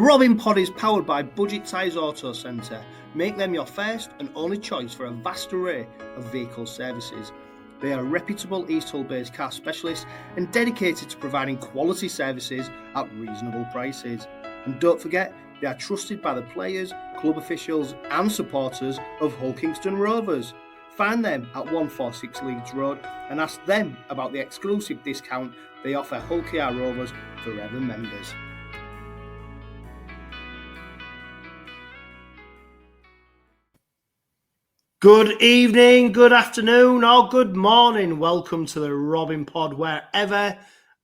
Robin Pod is powered by Budget Tyres Auto Centre. Make them your first and only choice for a vast array of vehicle services. They are reputable East Hull-based car specialists and dedicated to providing quality services at reasonable prices. And don't forget, they are trusted by the players, club officials and supporters of Hull Kingston Rovers. Find them at 146 Leeds Road and ask them about the exclusive discount they offer Hull KR Rovers Forever members. Good evening, good afternoon, or good morning. Welcome to the Robin Pod, wherever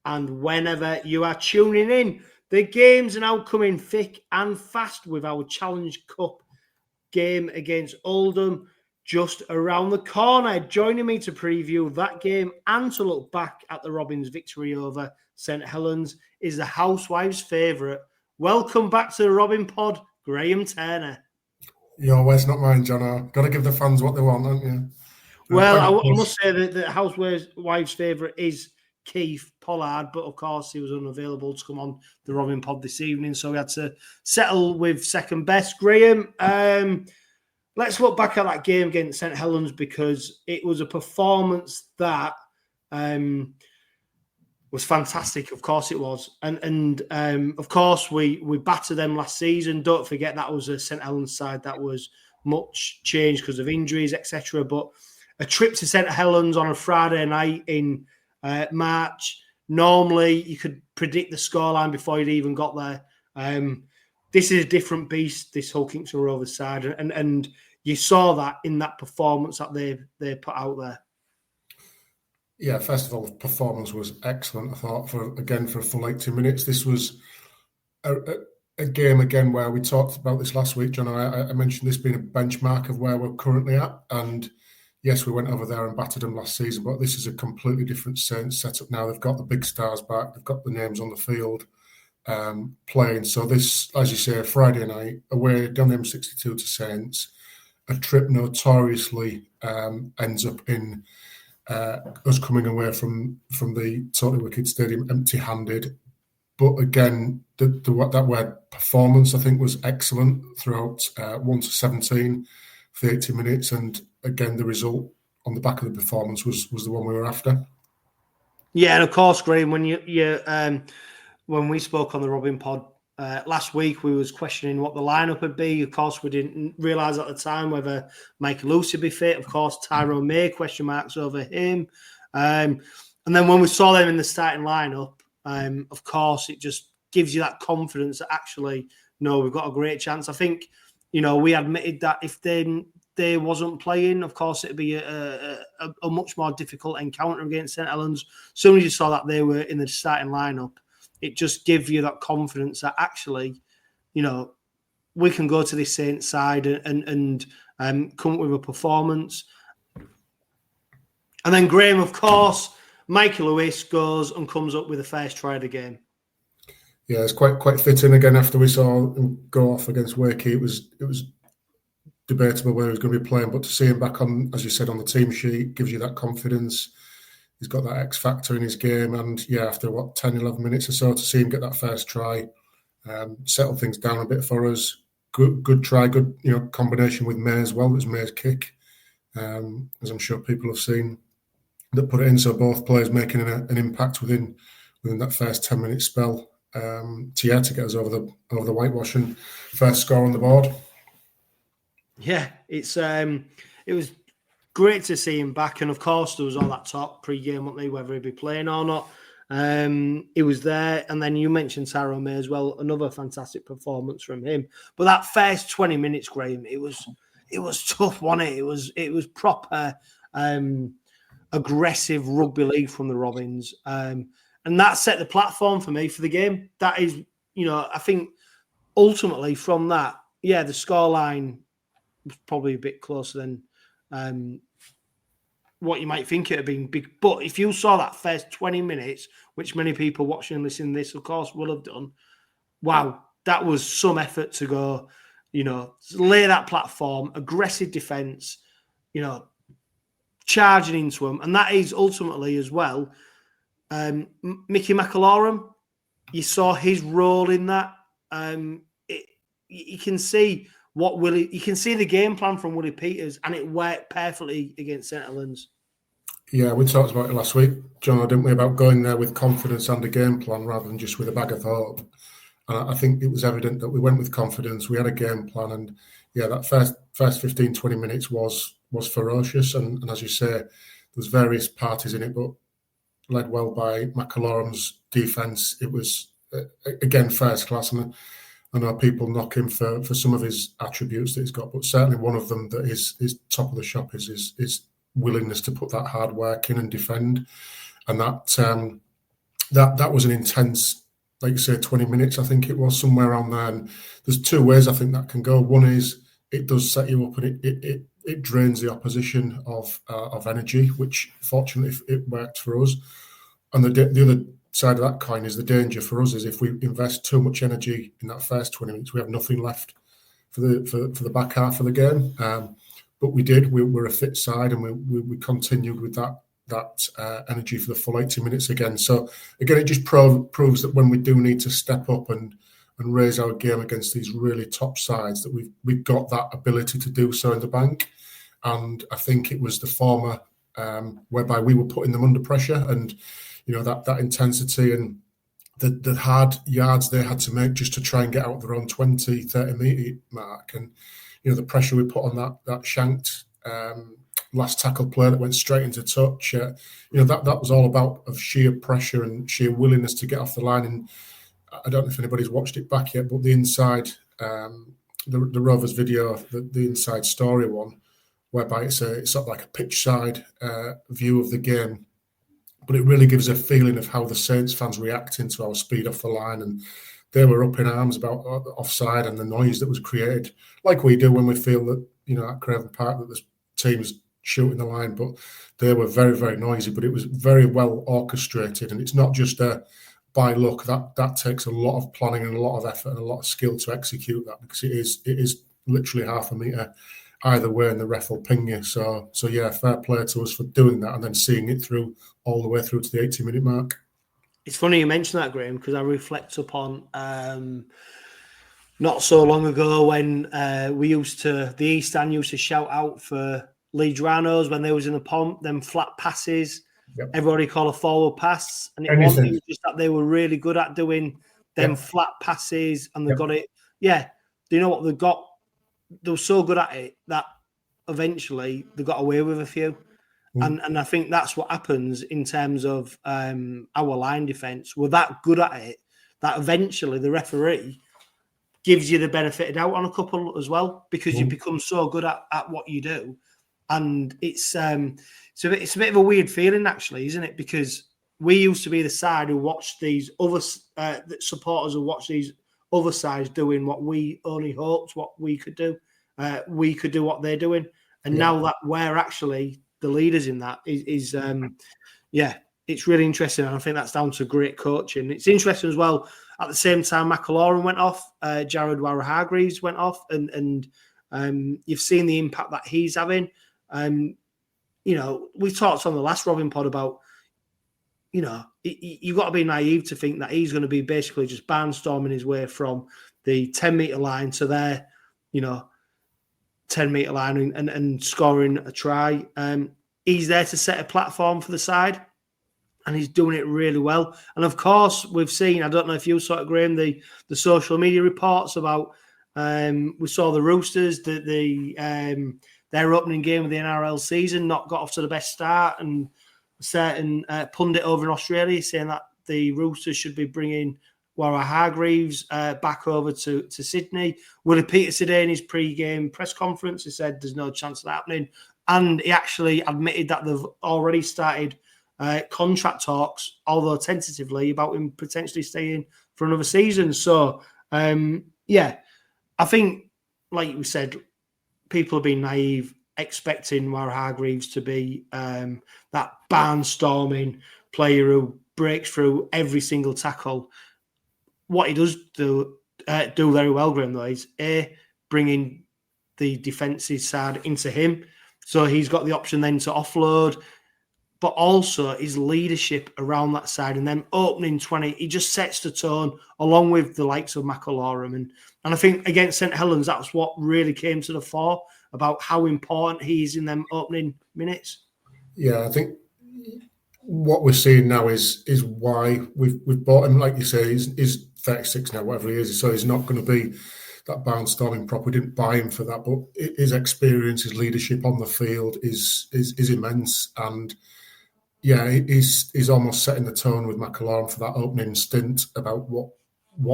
and whenever you are tuning in. The games are now coming thick and fast with our Challenge Cup game against Oldham just around the corner. Joining me to preview that game and to look back at the Robins' victory over St Helens is the housewives' favourite. Welcome back to the Robin Pod, Graham Turner. Your word's not mine, John. I've got to give the fans what they want, haven't you? Well, I must say that the housewives' favourite is Keith Pollard, but of course he was unavailable to come on the Robin Pod this evening, so we had to settle with second best. Graham, let's look back at that game against St Helens because it was a performance that was fantastic. Of course it was. And of course we battered them last season. Don't forget that was a St Helens side that was much changed because of injuries, etc. But a trip to St Helens on a Friday night in March, normally you could predict the scoreline before you'd even got there. This is a different beast, this Hull Kingston Rovers side. And you saw that in that performance that they put out there. Yeah, first of all, the performance was excellent. I thought for a full 80 minutes. This was a game again where we talked about this last week, John. I mentioned this being a benchmark of where we're currently at. And yes, we went over there and battered them last season, but this is a completely different setup now. They've got the big stars back. They've got the names on the field playing. So this, as you say, Friday night, away down the M62 to Saints, a trip notoriously ends up in us coming away from the Totally Wicked Stadium empty-handed. But again, that word performance, I think, was excellent throughout 1 to 17 for 80 minutes. And again, the result on the back of the performance was the one we were after. Yeah, and of course, Graham, when when we spoke on the Robin Pod last week, we was questioning what the lineup would be. Of course, we didn't realise at the time whether Michael 𝗬𝗂𝗧 would be fit. Of course, Tyrone May, question marks over him. And then when we saw them in the starting lineup, of course, it just gives you that confidence that actually, no, we've got a great chance. I think, we admitted that if they wasn't playing, of course, it'd be a much more difficult encounter against St Helens. As soon as you saw that they were in the starting lineup, it just gives you that confidence that actually, we can go to this Saints side and come up with a performance. And then Graham, of course, Michael 𝗬𝗂𝗧 goes and comes up with the first try of the game. Yeah, it's quite fitting again after we saw him go off against Wakey. It was debatable where he was going to be playing, but to see him back on, as you said, on the team sheet gives you that confidence. He's got that X factor in his game, and yeah, after 10, 11 minutes or so, to see him get that first try, settle things down a bit for us. Good try, good combination with May as well. It was May's kick, as I'm sure people have seen, that put it in. So both players making an impact within that first 10-minute spell. To get us over the whitewash and first score on the board. Yeah, it was great to see him back, and of course there was all that talk pre-game, wasn't there, whether he'd be playing or not. He was there, and then you mentioned Tyrone May as well, another fantastic performance from him. But that first 20 minutes, Graham, it was tough, wasn't it? It was proper aggressive rugby league from the Robins, and that set the platform for me for the game. That is, I think ultimately from that, the scoreline was probably a bit closer than what you might think it had been big. But if you saw that first 20 minutes, which many people watching and listening to this, of course, will have done, wow, that was some effort to go, lay that platform, aggressive defence, charging into them. And that is ultimately as well, Mickey McAlorum, you saw his role in that. you can see you can see the game plan from 𝗬𝗂𝗍𝗂𝗧, and it worked perfectly against St Helens. Yeah, we talked about it last week, John, didn't we, about going there with confidence and a game plan rather than just with a bag of hope. And I think it was evident that we went with confidence. We had a game plan, and yeah, that first 15, 20 minutes was ferocious. And as you say, there's various parties in it, but led well by 𝗂𝗲𝗏𝗏's defence. It was again first class, and I know people knock him for some of his attributes that he's got, but certainly one of them that is top of the shop is his willingness to put that hard work in and defend. And that was an intense, like you say, 20 minutes, I think it was, somewhere around there. And there's two ways I think that can go. One is it does set you up, and it drains the opposition of energy, which fortunately it worked for us. And the other side of that coin is the danger for us is if we invest too much energy in that first 20 minutes, we have nothing left for the back half of the game. But we did. We're a fit side, and we continued with that energy for the full 80 minutes again. So again, it just proves that when we do need to step up and raise our game against these really top sides, that we've got that ability to do so in the bank. And I think it was the former, whereby we were putting them under pressure, and that intensity and the hard yards they had to make just to try and get out their own 20, 30 metre mark. And the pressure we put on that shanked last tackle play that went straight into touch, that was all about of sheer pressure and sheer willingness to get off the line. And I don't know if anybody's watched it back yet, but the inside, the Rovers video, the inside story one, whereby it's sort of like a pitch side view of the game, but it really gives a feeling of how the Saints fans reacting to our speed off the line, and they were up in arms about offside and the noise that was created, like we do when we feel that at Craven Park that the team's shooting the line. But they were very, very noisy, but it was very well orchestrated, and it's not just by luck. That takes a lot of planning and a lot of effort and a lot of skill to execute that, because it is literally half a metre either way, and the ref will ping you. So yeah, fair play to us for doing that and then seeing it through all the way through to the 80-minute mark. It's funny you mention that, Graham, because I reflect upon not so long ago when the East Stand used to shout out for Leeds Rhinos when they was in the pomp, them flat passes. Yep. Everybody call a forward pass, and it wasn't just that they were really good at doing them flat passes, and they got it. Yeah, do you know what they got? They were so good at it that eventually they got away with a few. And I think that's what happens in terms of our line defence. We're that good at it that eventually the referee gives you the benefit of doubt on a couple as well, because you become so good at what you do. And it's a bit of a weird feeling, actually, isn't it? Because we used to be the side who watched these other supporters who watched these other sides doing what we only hoped what we could do. We could do what they're doing. And now that we're actually the leaders in that is it's really interesting. And I think that's down to great coaching. It's interesting as well. At the same time, 𝗂𝗲𝗏𝗏 went off, 𝗪𝗏 went off, and you've seen the impact that he's having. We talked on the last Robin pod about, you've got to be naive to think that he's going to be basically just barnstorming his way from the 10-metre line to their, 10-metre line and scoring a try. He's there to set a platform for the side, and he's doing it really well. And of course, we've seen, I don't know if you saw it, Graham, the social media reports about, we saw the Roosters, their opening game of the NRL season not got off to the best start, and a certain pundit over in Australia saying that the Roosters should be bringing 𝗪𝗏 back over to Sydney. 𝗀𝗬𝗂𝗍𝗂𝗧 today in his pre-game press conference, he said there's no chance of that happening. And he actually admitted that they've already started contract talks, although tentatively, about him potentially staying for another season. So, I think, like we said, people have been naive expecting 𝗪𝗏 to be that barnstorming player who breaks through every single tackle. What he does do very well, Graham, though, is bringing the defensive side into him. So he's got the option then to offload, but also his leadership around that side and then opening 20, he just sets the tone along with the likes of 𝗪𝗏𝗏𝗏. And I think against St Helens, that's what really came to the fore about how important he is in them opening minutes. Yeah, I think what we're seeing now is why we've bought him. Like you say, he's 36 now, whatever he is. So he's not going to be that barnstorming prop. We didn't buy him for that, but his experience, his leadership on the field is immense. And yeah, he's almost setting the tone with McAlorum for that opening stint about what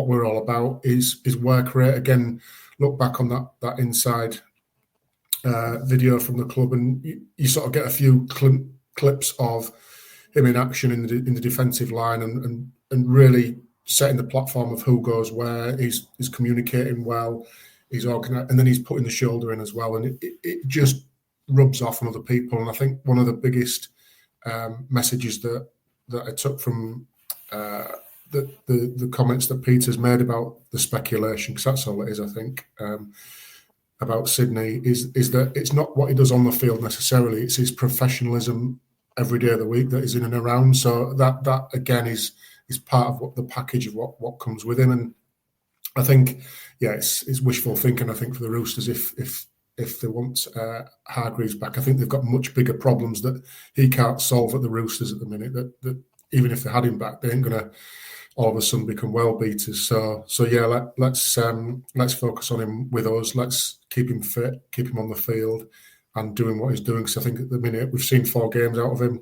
we're all about. His work rate, again, look back on that inside video from the club, and you sort of get a few clips of him in action in the defensive line and really setting the platform of who goes where. He's communicating well, he's organised, and then he's putting the shoulder in as well, and it just rubs off on other people. And I think one of the biggest messages that I took from the comments that Peter's made about the speculation, because that's all it is, I think, about Sydney, is that it's not what he does on the field necessarily, it's his professionalism every day of the week that is in and around. So that again is part of what the package of what comes with him. And I think, yeah, it's wishful thinking, I think, for the Roosters if they want Hargreaves back. I think they've got much bigger problems that he can't solve at the Roosters at the minute, that even if they had him back, they ain't going to all of a sudden become well beaters. So yeah, let's focus on him with us. Let's keep him fit, keep him on the field and doing what he's doing. Because I think at the minute we've seen 4 games out of him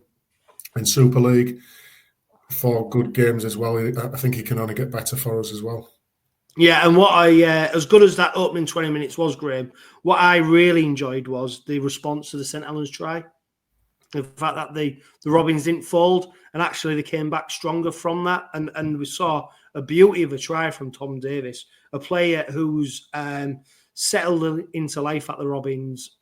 in Super League, 4 good games as well. I think he can only get better for us as well. Yeah, and what I, as good as that opening 20 minutes was, Graham, what I really enjoyed was the response to the St Helens try. The fact that the Robins didn't fold, and actually they came back stronger from that. And we saw a beauty of a try from Tom Davis, a player who's settled into life at the Robins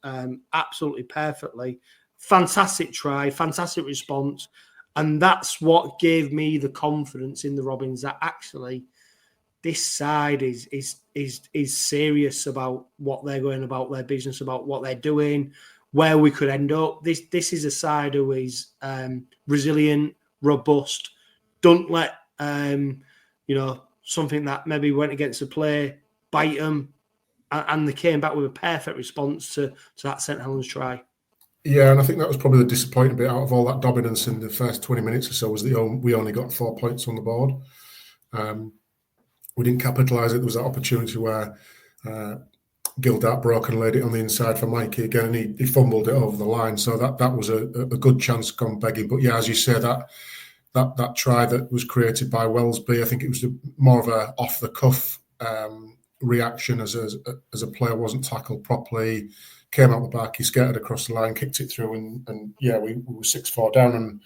absolutely perfectly. Fantastic try, fantastic response. And that's what gave me the confidence in the Robins that actually this side is serious about what they're going about, their business, about what they're doing, where we could end up. This is a side who is resilient, robust. Don't let something that maybe went against the play bite them, and they came back with a perfect response to that St Helens try. Yeah, and I think that was probably the disappointing bit out of all that dominance in the first 20 minutes or so, was that we only got 4 points on the board. We didn't capitalise it. There was that opportunity where 𝗪𝗏𝗏 broke and laid it on the inside for Mikey again, and he fumbled it over the line. So that was a good chance gone begging. But yeah, as you say, that try that was created by 𝗪𝗏𝗏𝗏, I think it was more of a off the cuff reaction as a player wasn't tackled properly, came out the back, he skated across the line, kicked it through, and yeah, we were 6-4 down. And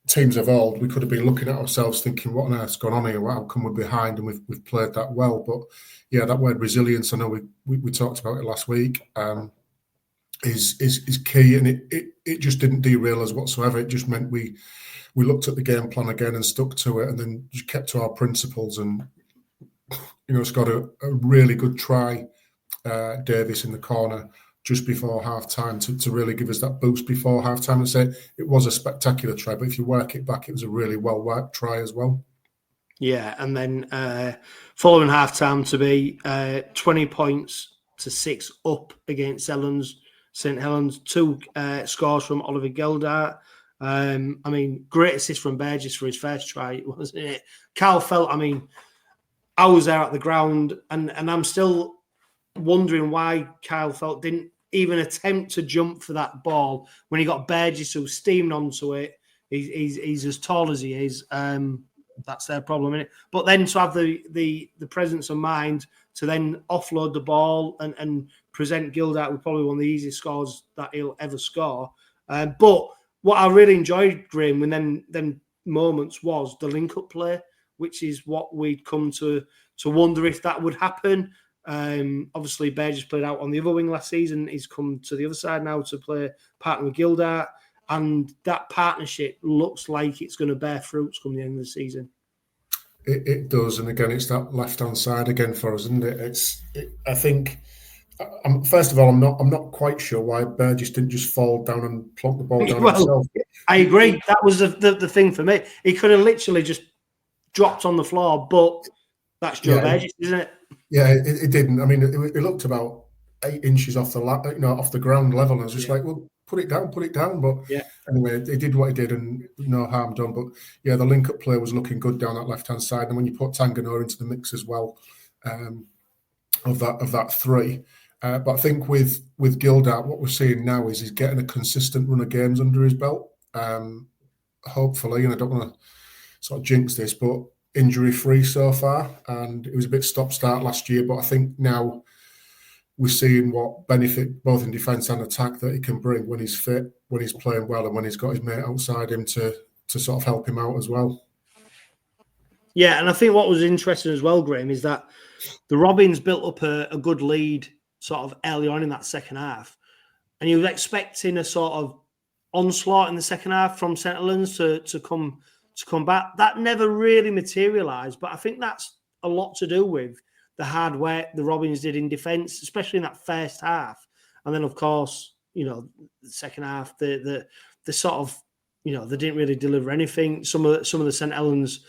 teams of old, we could have been looking at ourselves thinking, what on earth's gone on here? How come we're behind? And we've played that well. But yeah, that word resilience, I know we talked about it last week, is key, and it just didn't derail us whatsoever. It just meant we looked at the game plan again and stuck to it, and then just kept to our principles. And scored a really good try, Davis in the corner just before half-time to really give us that boost before half-time, and say it was a spectacular try, but if you work it back, it was a really well-worked try as well. Yeah, and then following half-time to be 20 points to 6 up against St Helens, 2 scores from Oliver Geldart. Great assist from Burgess for his first try, wasn't it? Carl felt, I was there at the ground, and I'm still wondering why Kyle Felt didn't even attempt to jump for that ball when he got Burgess, who steamed onto it. He's as tall as he is. That's their problem, isn't it? But then to have the presence of mind to then offload the ball and present 𝗪𝗏𝗏𝗏 with probably one of the easiest scores that he'll ever score. But what I really enjoyed, Graham, with them moments was the link-up play, which is what we'd come to wonder if that would happen. Obviously, Burgess played out on the other wing last season. He's come to the other side now to play partner with 𝗪𝗏𝗏𝗏, and that partnership looks like it's going to bear fruits come the end of the season. It does, and again, it's that left-hand side again for us, isn't it? I think, first of all, I'm not quite sure why Burgess didn't just fall down and plonk the ball down himself. I agree. That was the thing for me. He could have literally just dropped on the floor, but that's Joe Burgess, isn't it? Yeah, it didn't. I mean, it looked about 8 inches off the off the ground level. And I was just like, well, put it down. But Yeah. anyway, he did what he did, and no harm done. But yeah, the link-up play was looking good down that left-hand side, and when you put Tanganoa into the mix as well, of that three. But I think with Gildart, what we're seeing now is he's getting a consistent run of games under his belt. Hopefully, and I don't want to sort of jinx this, but injury-free so far, and it was a bit stop-start last year, but I think now we're seeing what benefit both in defence and attack that he can bring when he's fit, when he's playing well, and when he's got his mate outside him to sort of help him out as well. Yeah, and I think what was interesting as well, Graham, is that the Robins built up a good lead sort of early on in that second half, and you were expecting a sort of onslaught in the second half from St Helens to come back. That never really materialised, but I think that's a lot to do with the hard work the Robins did in defence, especially in that first half. And then, of course, the second half, the sort of, they didn't really deliver anything. Some of the St Helens,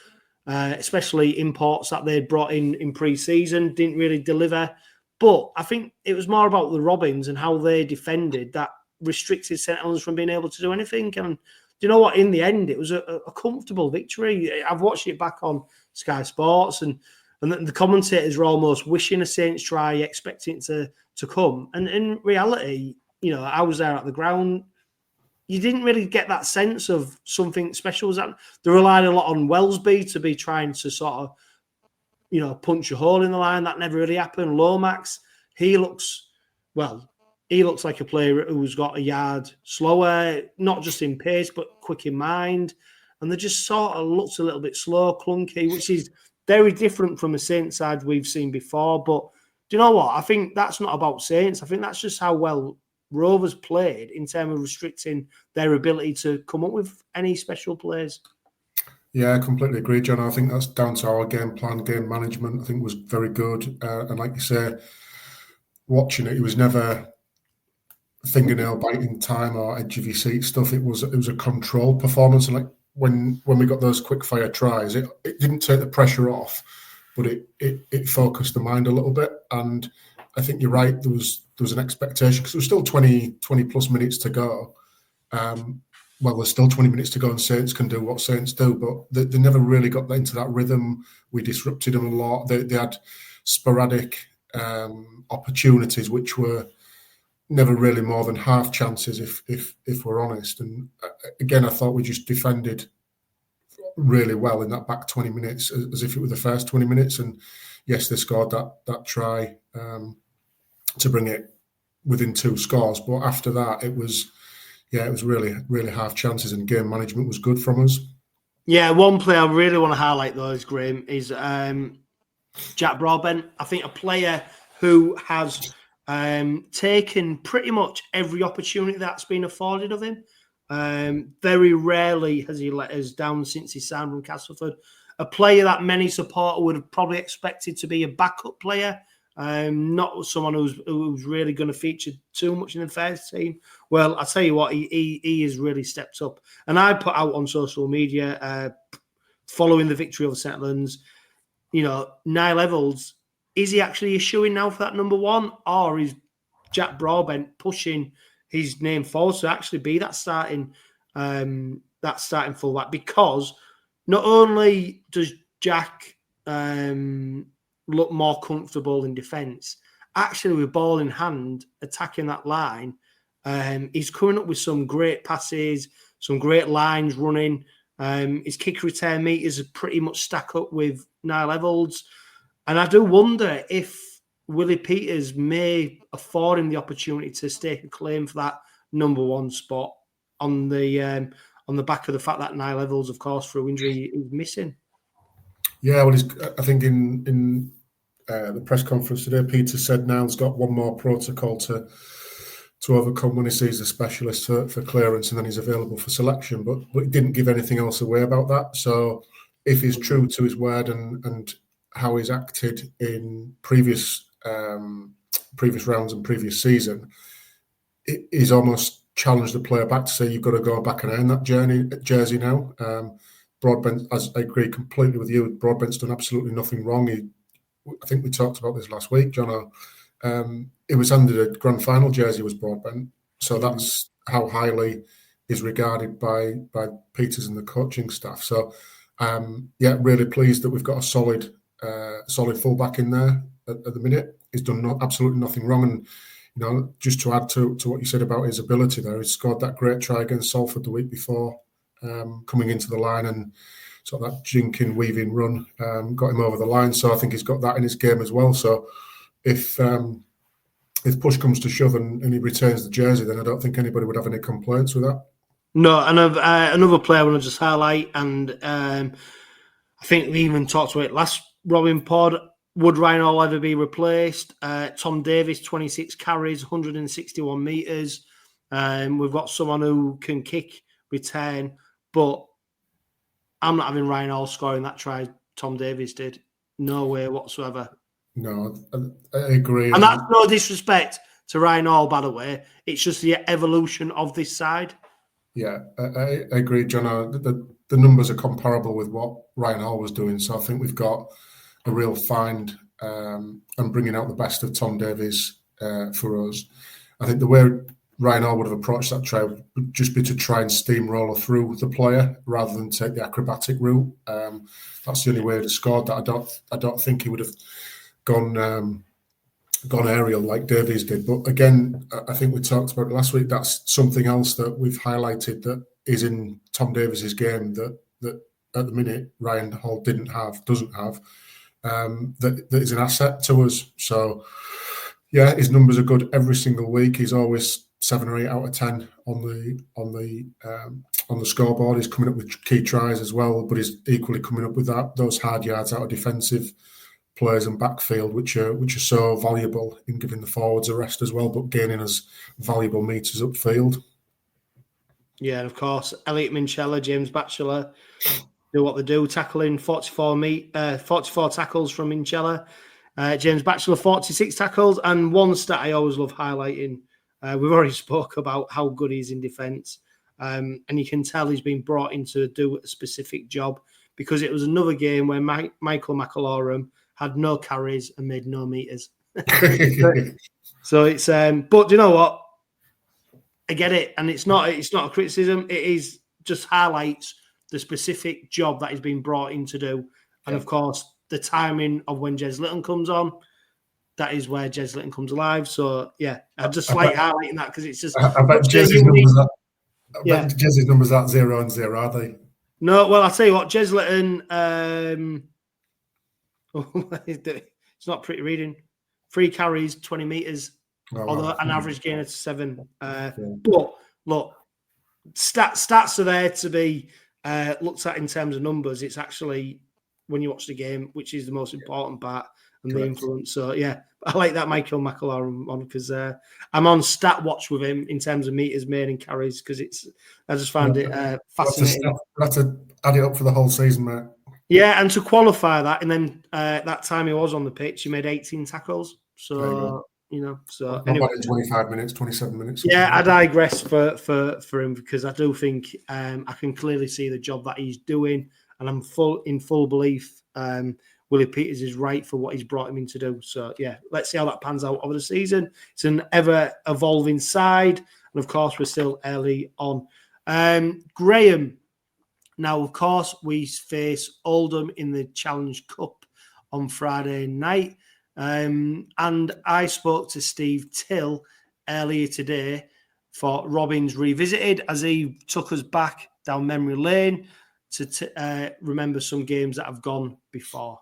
especially imports that they'd brought in pre-season, didn't really deliver. But I think it was more about the Robins and how they defended that restricted St Helens from being able to do anything. And do you know what? In the end, it was a comfortable victory. I've watched it back on Sky Sports, and the commentators were almost wishing a Saints try, expecting it to come. And in reality, I was there at the ground. You didn't really get that sense of something special. They relied a lot on Wellesby to be trying to sort of, punch a hole in the line. That never really happened. Lomax, he looks like a player who's got a yard slower, not just in pace, but quick in mind. And they just sort of looked a little bit slow, clunky, which is very different from a Saints side we've seen before. But do you know what? I think that's not about Saints. I think that's just how well Rovers played in terms of restricting their ability to come up with any special plays. Yeah, I completely agree, John. I think that's down to our game plan, game management. I think was very good. And like you say, watching it was never fingernail biting time or edge of your seat stuff. It was a controlled performance, and like when we got those quick fire tries, it didn't take the pressure off, but it focused the mind a little bit. And I think you're right. There was an expectation because there was still 20 plus minutes to go. Well, there's still 20 minutes to go, and Saints can do what Saints do, but they never really got into that rhythm. We disrupted them a lot. They had sporadic opportunities, which were never really more than half chances, if we're honest. And again, I thought we just defended really well in that back 20 minutes, as if it were the first 20 minutes. And yes, they scored that try to bring it within 2 scores. But after that, it was really, really half chances, and game management was good from us. Yeah, one player I really want to highlight, though, is Graham, is Jack Broadbent. I think a player who has taken pretty much every opportunity that's been afforded of him. Very rarely has he let us down since he signed from Castleford. A player that many supporters would have probably expected to be a backup player, not someone who's really going to feature too much in the first team. Well, I tell you what, he has really stepped up. And I put out on social media, following the victory over St Helens, 𝗫𝗓𝗄𝗋, is he actually issuing now for that number 1, or is Jack Broadbent pushing his name forward to actually be that starting fullback? Because not only does Jack look more comfortable in defence, actually with ball in hand, attacking that line, he's coming up with some great passes, some great lines running. His kick return meters pretty much stack up with 𝗫𝗓𝗄𝗋's. And I do wonder if Willie Peters may afford him the opportunity to stake a claim for that number 1 spot on the back of the fact that 𝗫𝗓𝗄𝗋's, of course, through injury, is missing. Yeah, well, I think in the press conference today, Peter said Niall's got one more protocol to overcome when he sees a specialist for clearance, and then he's available for selection. But he didn't give anything else away about that. So if he's true to his word and how he's acted in previous rounds and previous season, he's almost challenged the player back to say, you've got to go back and earn that jersey now. Broadbent, as I agree completely with you, Broadbent's done absolutely nothing wrong. I think we talked about this last week, John. It was under the grand final jersey was brought in, so that's how highly is regarded by Peters and the coaching staff. So yeah, really pleased that we've got a solid fullback in there at the minute. He's done absolutely nothing wrong, and you know, just to add to what you said about his ability there, he scored that great try against Salford the week before, coming into the line, and sort of that jinking, weaving run got him over the line. So I think he's got that in his game as well. So if push comes to shove and he retains the jersey, then I don't think anybody would have any complaints with that. No, and another player I want to just highlight, and I think we even talked about it last Robin Pod. Would Ryan Hall ever be replaced? Tom Davies, 26 carries, 161 metres. We've got someone who can kick, return, but I'm not having Ryan Hall scoring that try Tom Davies did. No way whatsoever. No, I agree. And that's no disrespect to Ryan Hall, by the way. It's just the evolution of this side. Yeah, I agree, John. The numbers are comparable with what Ryan Hall was doing. So I think we've got a real find and bringing out the best of Tom Davies for us. I think the way Ryan Hall would have approached that try would just be to try and steamroller through the player rather than take the acrobatic route. That's the only way he'd have scored that. I don't think he would have gone aerial like Davies did. But again, I think we talked about it last week. That's something else that we've highlighted that is in Tom Davies's game that at the minute Ryan Hall doesn't have. That is an asset to us. So yeah, his numbers are good every single week. He's always 7 or 8 out of 10 on the scoreboard. He's coming up with key tries as well, but he's equally coming up with those hard yards out of defensive players and backfield, which are so valuable in giving the forwards a rest as well, but gaining us valuable meters upfield. Yeah, and of course, Elliot Minchella, James Batchelor do what they do, tackling 44 tackles from Minchella. James Batchelor, 46 tackles, and one stat I always love highlighting. We've already spoke about how good he is in defence, and you can tell he's been brought in to do a specific job, because it was another game where Michael _𝗀𝗄𝗏 had no carries and made no meters. So it's but do you know what? I get it, and it's not a criticism. It is just highlights the specific job that he's been brought in to do, and of course the timing of when Jez Litton comes on. That is where Jez Litton comes alive. So yeah, I just like highlighting that because it's just. I bet Jez's numbers are. Bet Jez's numbers are 0 and 0, are they? No, well I'll tell you what, Jez Litton. It's not pretty reading. 3 carries, 20 meters, although an average gain of 7. But look, stats are there to be looked at in terms of numbers. It's actually when you watch the game, which is the most important part, and the influence. So yeah, I like that Michael _𝗀𝗏𝗏 one because I'm on stat watch with him in terms of meters made and carries because I just found it fascinating. That's to add it up for the whole season, mate. Yeah, and to qualify that, and then that time he was on the pitch, he made 18 tackles. So so anyway, 25 minutes, 27 minutes. Yeah, I digress for him because I do think I can clearly see the job that he's doing, and I'm in full belief Willie Peters is right for what he's brought him in to do. So yeah, let's see how that pans out over the season. It's an ever evolving side, and of course we're still early on. Graham. Now, of course, we face Oldham in the Challenge Cup on Friday night. And I spoke to Steve Till earlier today for Robins Revisited as he took us back down memory lane to remember some games that have gone before.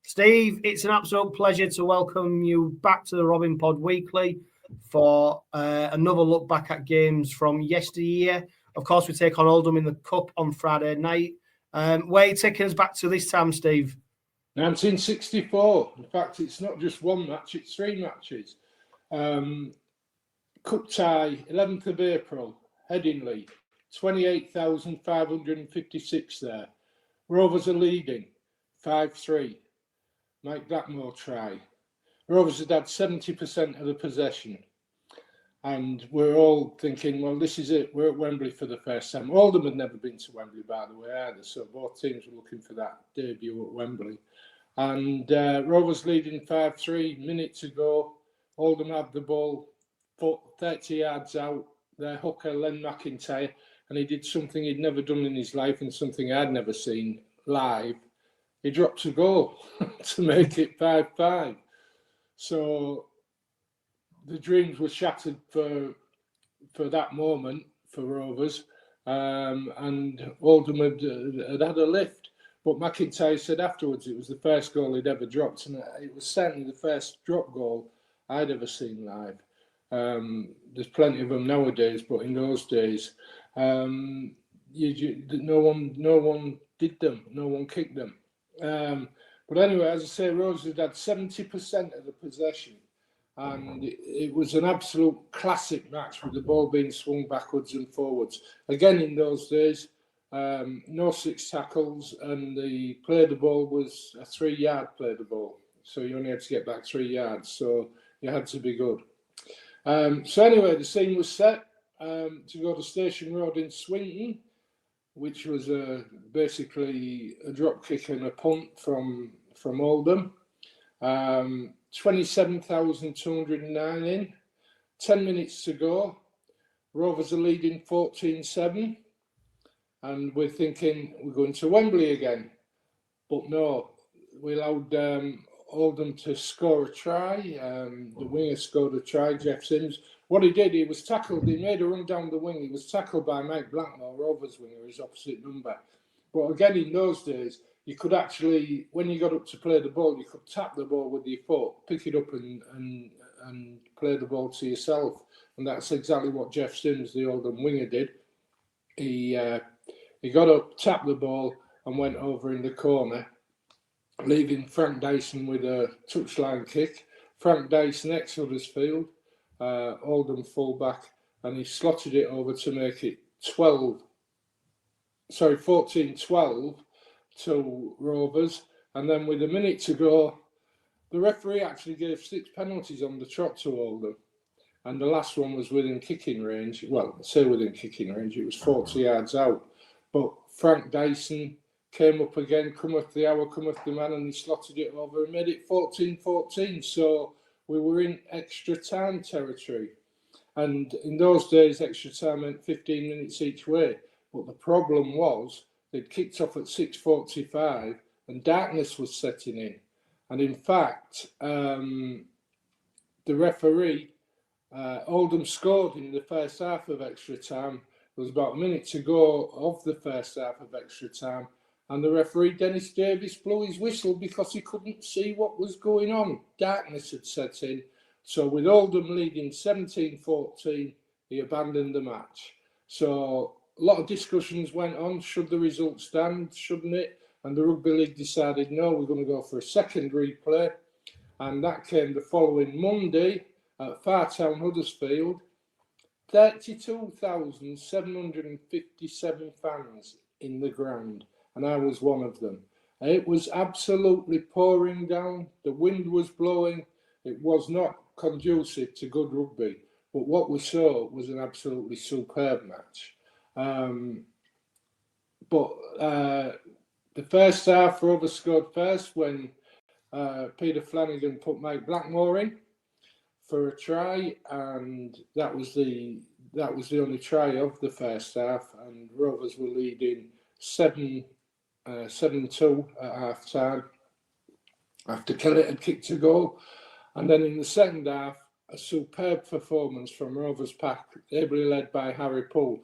Steve, it's an absolute pleasure to welcome you back to the Robin Pod Weekly for another look back at games from yesteryear. Of course, we take on Oldham in the Cup on Friday night. Where are you taking us back to this time, Steve? 1964. In fact, it's not just one match, it's 3 matches. Cup tie, 11th of April, Headingley, 28,556 there. Rovers are leading 5-3. Mike Blackmore try. Rovers had 70% of the possession. And we're all thinking, well, this is it. We're at Wembley for the first time. Oldham had never been to Wembley, by the way, either. So both teams were looking for that debut at Wembley. And Rovers leading 5-3, minute to go. Oldham had the ball 30 yards out. Their hooker, Len McIntyre, and he did something he'd never done in his life and something I'd never seen live. He dropped a goal to make it 5-5. So the dreams were shattered for that moment for Rovers, and Oldham had a lift. But McIntyre said afterwards it was the first goal he'd ever dropped, and it was certainly the first drop goal I'd ever seen live. There's plenty of them nowadays, but in those days, no one did them, no one kicked them. But anyway, as I say, Rovers had 70% of the possession. And it was an absolute classic match with the ball being swung backwards and forwards. Again, in those days, no 6 tackles, and the play of the ball was a 3-yard play of the ball. So you only had to get back 3 yards, so you had to be good. So anyway, the scene was set to go to Station Road in Swinton, which was basically a drop kick and a punt from Oldham. 27,209 in, 10 minutes to go. Rovers are leading 14-7, and we're thinking we're going to Wembley again. But no, we allowed Oldham to score a try. The winger scored a try, Jeff Sims. What he did, he was tackled, he made a run down the wing. He was tackled by Mike Blackmore, Rovers winger, his opposite number. But again, in those days, you could actually, when you got up to play the ball, you could tap the ball with your foot, pick it up and play the ball to yourself. And that's exactly what Jeff Sims, the Oldham winger, did. He got up, tapped the ball and went over in the corner, leaving Frank Dyson with a touchline kick. Frank Dyson, ex-Huddersfield, Oldham fullback, and he slotted it over to make it 14-12 to Rovers. And then with a minute to go, the referee actually gave 6 penalties on the trot to Oldham. And the last one was within kicking range. Well, I say within kicking range, it was 40 yards out. But Frank Dyson came up again, cometh the hour, cometh the man, and he slotted it over and made it 14-14. So we were in extra time territory. And in those days, extra time meant 15 minutes each way. But the problem was, they'd kicked off at 6:45 and darkness was setting in. And in fact, the referee, Oldham scored in the first half of extra time. There was about a minute to go of the first half of extra time. And the referee, Dennis Davis, blew his whistle because he couldn't see what was going on. Darkness had set in. So with Oldham leading 17-14, he abandoned the match. So a lot of discussions went on. Should the result stand? Shouldn't it? And the Rugby League decided, no, we're going to go for a second replay. And that came the following Monday at Fartown, Huddersfield. 32,757 fans in the ground. And I was one of them. It was absolutely pouring down. The wind was blowing. It was not conducive to good rugby. But what we saw was an absolutely superb match. The first half, Rovers scored first when Peter Flanagan put Mike Blackmore in for a try, and that was the only try of the first half, and Rovers were leading 7-2 at half time after Kelly had kicked a goal. And then in the second half, a superb performance from Rovers pack, ably led by Harry Poole,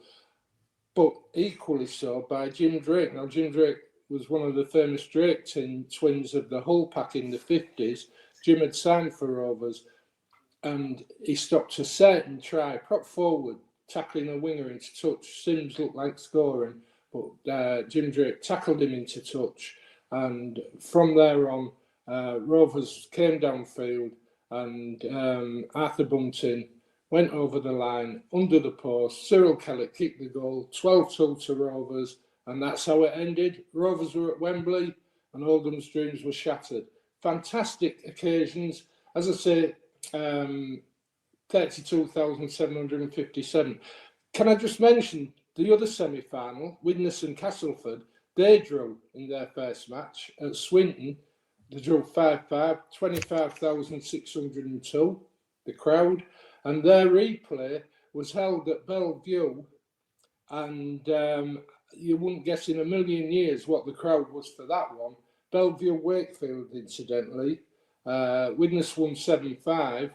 but equally so by Jim Drake. Now, Jim Drake was one of the famous Drake twins of the Hull pack in the 50s. Jim had signed for Rovers, and he stopped a certain try, prop forward, tackling a winger into touch. Sims looked like scoring, but Jim Drake tackled him into touch. And from there on, Rovers came downfield, and Arthur Bunting went over the line, under the post. Cyril Kellett kicked the goal, 12-2 to Rovers, And that's how it ended. Rovers were at Wembley and Oldham's dreams were shattered. Fantastic occasions. As I say, 32,757. Can I just mention the other semi-final, Widnes and Castleford, they drew in their first match at Swinton. They drew 5-5, 25,602, the crowd. And their replay was held at Bellevue. And you wouldn't guess in a million years what the crowd was for that one. Bellevue-Wakefield, incidentally. Widnes won 7-5.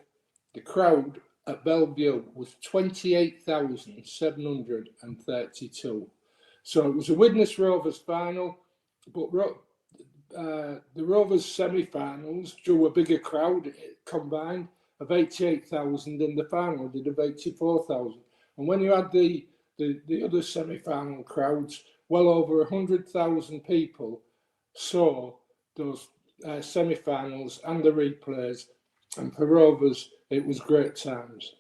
The crowd at Bellevue was 28,732. So it was a Widnes Rovers final, but the Rovers semi-finals drew a bigger crowd combined of 88,000, and the final did of 84,000. And when you had the other semi-final crowds, well over 100,000 people saw those semi-finals and the replays, and for Rovers it was great times.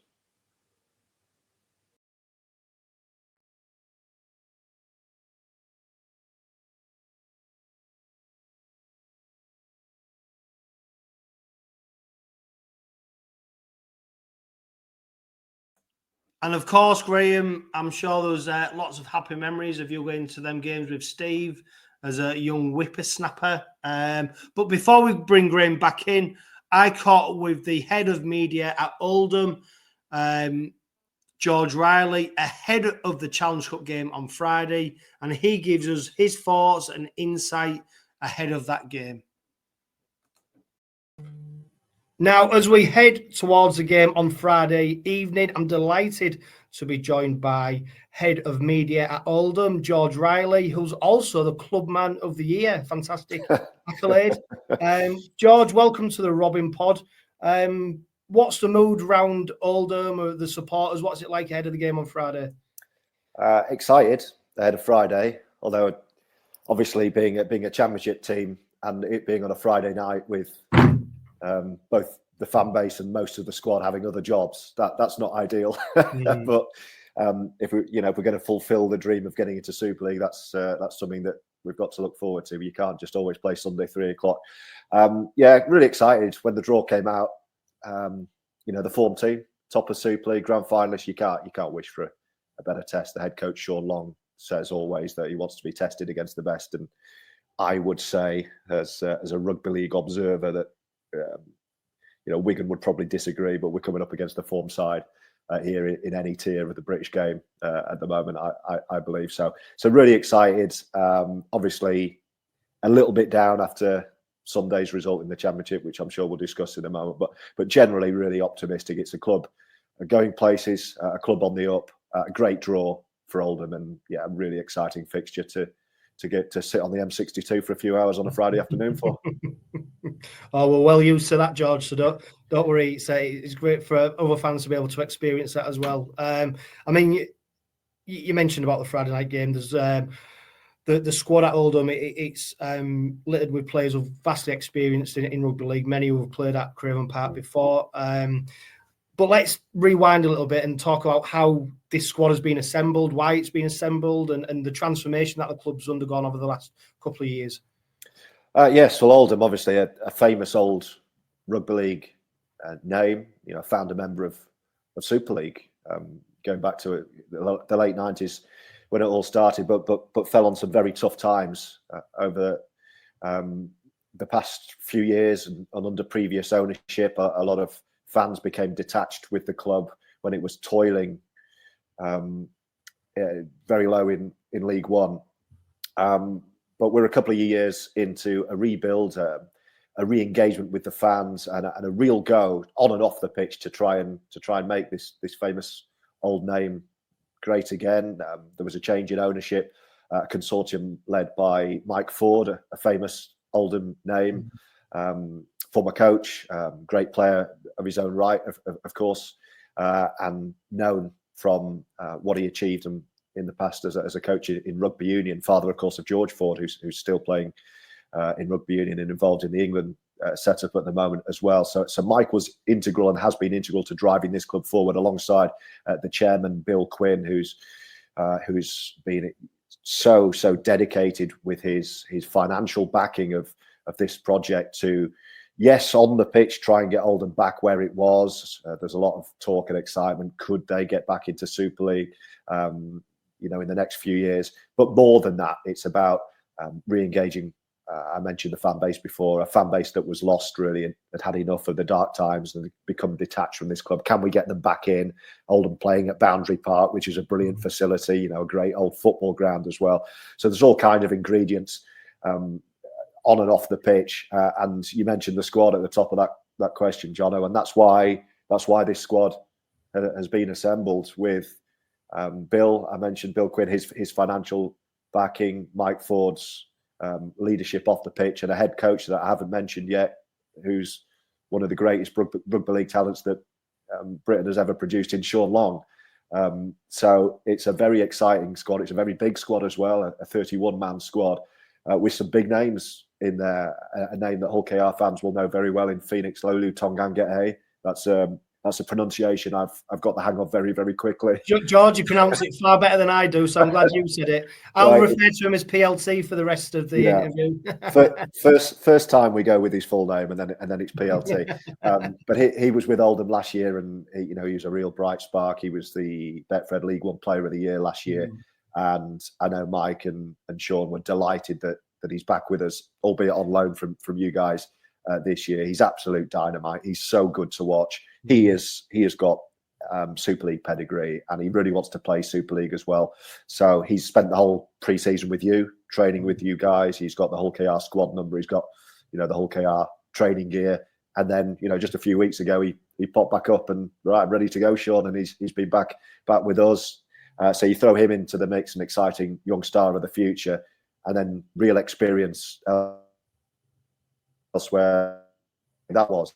And of course, Graham, I'm sure there was lots of happy memories of you going to them games with Steve as a young whippersnapper. But before we bring Graham back in, I caught up with the head of media at Oldham, George Riley, ahead of the Challenge Cup game on Friday, and he gives us his thoughts and insight ahead of that game. Now, as we head towards the game on Friday evening, I'm delighted to be joined by Head of Media at Oldham, George Riley, who's also the Clubman of the Year. Fantastic accolade. George, welcome to the Robin Pod. What's the mood around Oldham, the supporters? What's it like ahead of the game on Friday? Excited ahead of Friday, although obviously being a championship team and it being on a Friday night with both the fan base and most of the squad having other jobs, that's not ideal. But if we're going to fulfil the dream of getting into Super League, that's something that we've got to look forward to. You can't just always play Sunday 3 o'clock. Yeah, really excited when the draw came out. The form team, top of Super League, grand finalists. You can't wish for a better test. The head coach Sean Long says always that he wants to be tested against the best, and I would say as a rugby league observer that Wigan would probably disagree, but we're coming up against the form side here in any tier of the British game at the moment. I believe so. So really excited. Obviously, a little bit down after Sunday's result in the Championship, which I'm sure we'll discuss in a moment. But generally, really optimistic. It's a club going places, a club on the up, a great draw for Oldham, and yeah, a really exciting fixture to get to sit on the M62 for a few hours on a Friday afternoon for. Oh, we're well used to that, George. So don't worry. It's great for other fans to be able to experience that as well. I mean, you mentioned about the Friday night game. There's the squad at Oldham. It's littered with players who've vastly experienced in rugby league. Many who have played at Craven Park before. But let's rewind a little bit and talk about how this squad has been assembled, why it's been assembled, and the transformation that the club's undergone over the last couple of years. Yes, well, Oldham, obviously a famous old rugby league name, founder member of Super League, going back to the late 90s when it all started, but fell on some very tough times over the past few years and under previous ownership. A lot of fans became detached with the club when it was toiling very low in League One. But we're a couple of years into a rebuild, a re-engagement with the fans, and a real go on and off the pitch to try and make this famous old name great again. There was a change in ownership, a consortium led by Mike Ford, a famous Oldham name, former coach, great player of his own right, of course, and known from what he achieved in the past as a coach in rugby union. Father, of course, of George Ford, who's still playing in rugby union and involved in the England setup at the moment as well. So Mike was integral and has been integral to driving this club forward alongside the chairman, Bill Quinn, who's been so dedicated with his financial backing of this project to, yes, on the pitch, try and get Oldham back where it was. There's a lot of talk and excitement. Could they get back into Super League, in the next few years? But more than that, it's about re-engaging. I mentioned the fan base before, a fan base that was lost really and had enough of the dark times and become detached from this club. Can we get them back in? Oldham playing at Boundary Park, which is a brilliant facility, a great old football ground as well. So there's all kind of ingredients on and off the pitch. And you mentioned the squad at the top of that question, Jono, and that's why this squad has been assembled with Bill. I mentioned Bill Quinn, his financial backing, Mike Ford's leadership off the pitch, and a head coach that I haven't mentioned yet, who's one of the greatest rugby league talents that Britain has ever produced, in Sean Long. So it's a very exciting squad. It's a very big squad as well, a 31-man squad with some big names in there. A name that Hull KR fans will know very well in Phoenix Lolu Tongangahe. That's a pronunciation I've got the hang of very, very quickly. George, you pronounce it far better than I do, so I'm glad you said it. I'll refer to him as PLT for the rest of the interview. First time we go with his full name, and then it's PLT. But he was with Oldham last year, and he was a real bright spark. He was the Betfred League One Player of the Year last year, and I know Mike and Sean were delighted that he's back with us, albeit on loan from you guys this year. He's absolute dynamite. He's so good to watch. He has got Super League pedigree, and he really wants to play Super League as well. So he's spent the whole pre-season with you, training with you guys. He's got the Hull KR squad number. He's got the Hull KR training gear, and then just a few weeks ago he popped back up and ready to go, Sean, and he's been back with us. So you throw him into the mix, an exciting young star of the future, and then real experience elsewhere. That was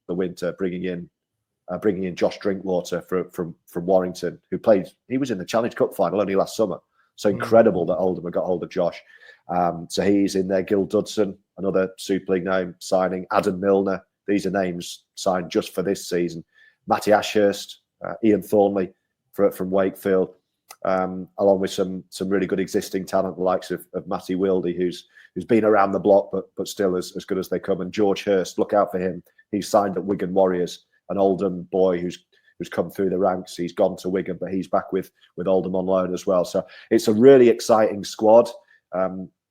the winter, bringing in Josh Drinkwater from Warrington, he was in the Challenge Cup final only last summer. So incredible that Oldham have got hold of Josh. So he's in there. Gil Dudson, another Super League name signing. Adam Milner. These are names signed just for this season. Matty Ashurst, Ian Thornley from Wakefield, along with some really good existing talent, the likes of Matty Wildy, who's been around the block but still as good as they come. And George Hurst, look out for him. He's signed at Wigan Warriors, an Oldham boy who's come through the ranks. He's gone to Wigan, but he's back with Oldham on loan as well. So it's a really exciting squad.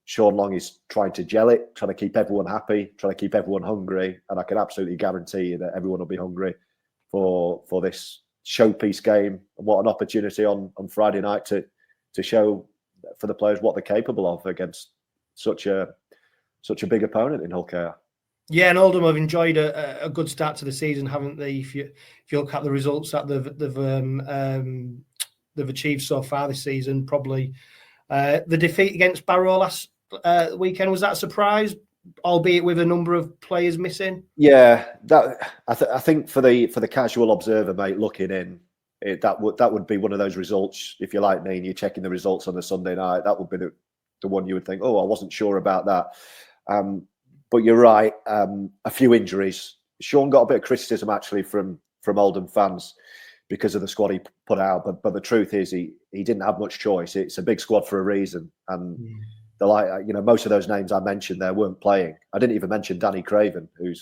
Sean Long is trying to gel it, trying to keep everyone happy, trying to keep everyone hungry. And I can absolutely guarantee you that everyone will be hungry for this showpiece game. And what an opportunity on Friday night to show for the players what they're capable of against such a big opponent in Hull KR. Yeah, and Oldham have enjoyed a good start to the season, haven't they? If you look at the results that they've achieved so far this season, probably the defeat against Barrow last weekend, was that a surprise, albeit with a number of players missing? Yeah, I think for the casual observer, mate, looking in, that would be one of those results. If you're like me and you're checking the results on a Sunday night, that would be the one you would think, oh, I wasn't sure about that. But you're right, a few injuries. Sean got a bit of criticism actually from Oldham fans because of the squad he put out. But the truth is he didn't have much choice. It's a big squad for a reason. And most of those names I mentioned there weren't playing. I didn't even mention Danny Craven, who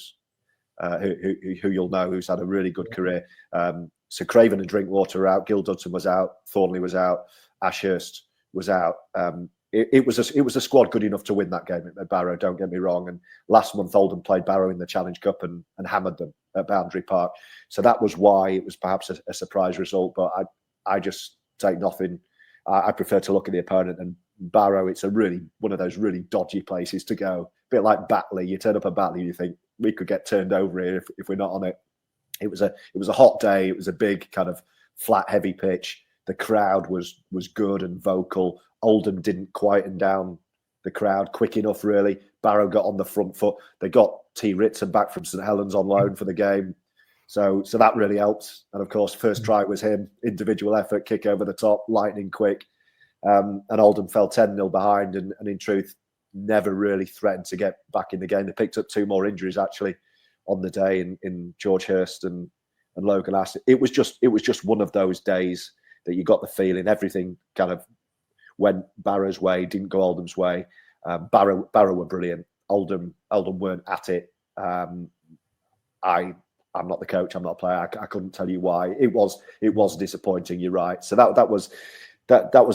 you'll know, who's had a really good career. So Craven and Drinkwater were out. Gil Dudson was out. Thornley was out. Ashurst was out. It was a squad good enough to win that game at Barrow, don't get me wrong. And last month Oldham played Barrow in the Challenge Cup and hammered them at Boundary Park. So that was why it was perhaps a surprise result. But I just take nothing. I prefer to look at the opponent. And Barrow, it's one of those really dodgy places to go. A bit like Batley. You turn up at Batley, you think we could get turned over here if we're not on it. It was a hot day. It was a big kind of flat, heavy pitch. The crowd was good and vocal. Oldham didn't quieten down the crowd quick enough, really. Barrow got on the front foot. They got T. Ritson back from St Helens on loan for the game. So that really helped. And of course, first try was him. Individual effort, kick over the top, lightning quick. And Oldham fell 10-0 behind and in truth, never really threatened to get back in the game. They picked up 2 more injuries actually on the day in George Hurst and Logan Aston. It was just one of those days. that you got the feeling everything kind of went Barrow's way, didn't go Oldham's way. Barrow were brilliant. Oldham weren't at it. I'm not the coach. I'm not a player. I couldn't tell you why. It was disappointing. You're right. So that was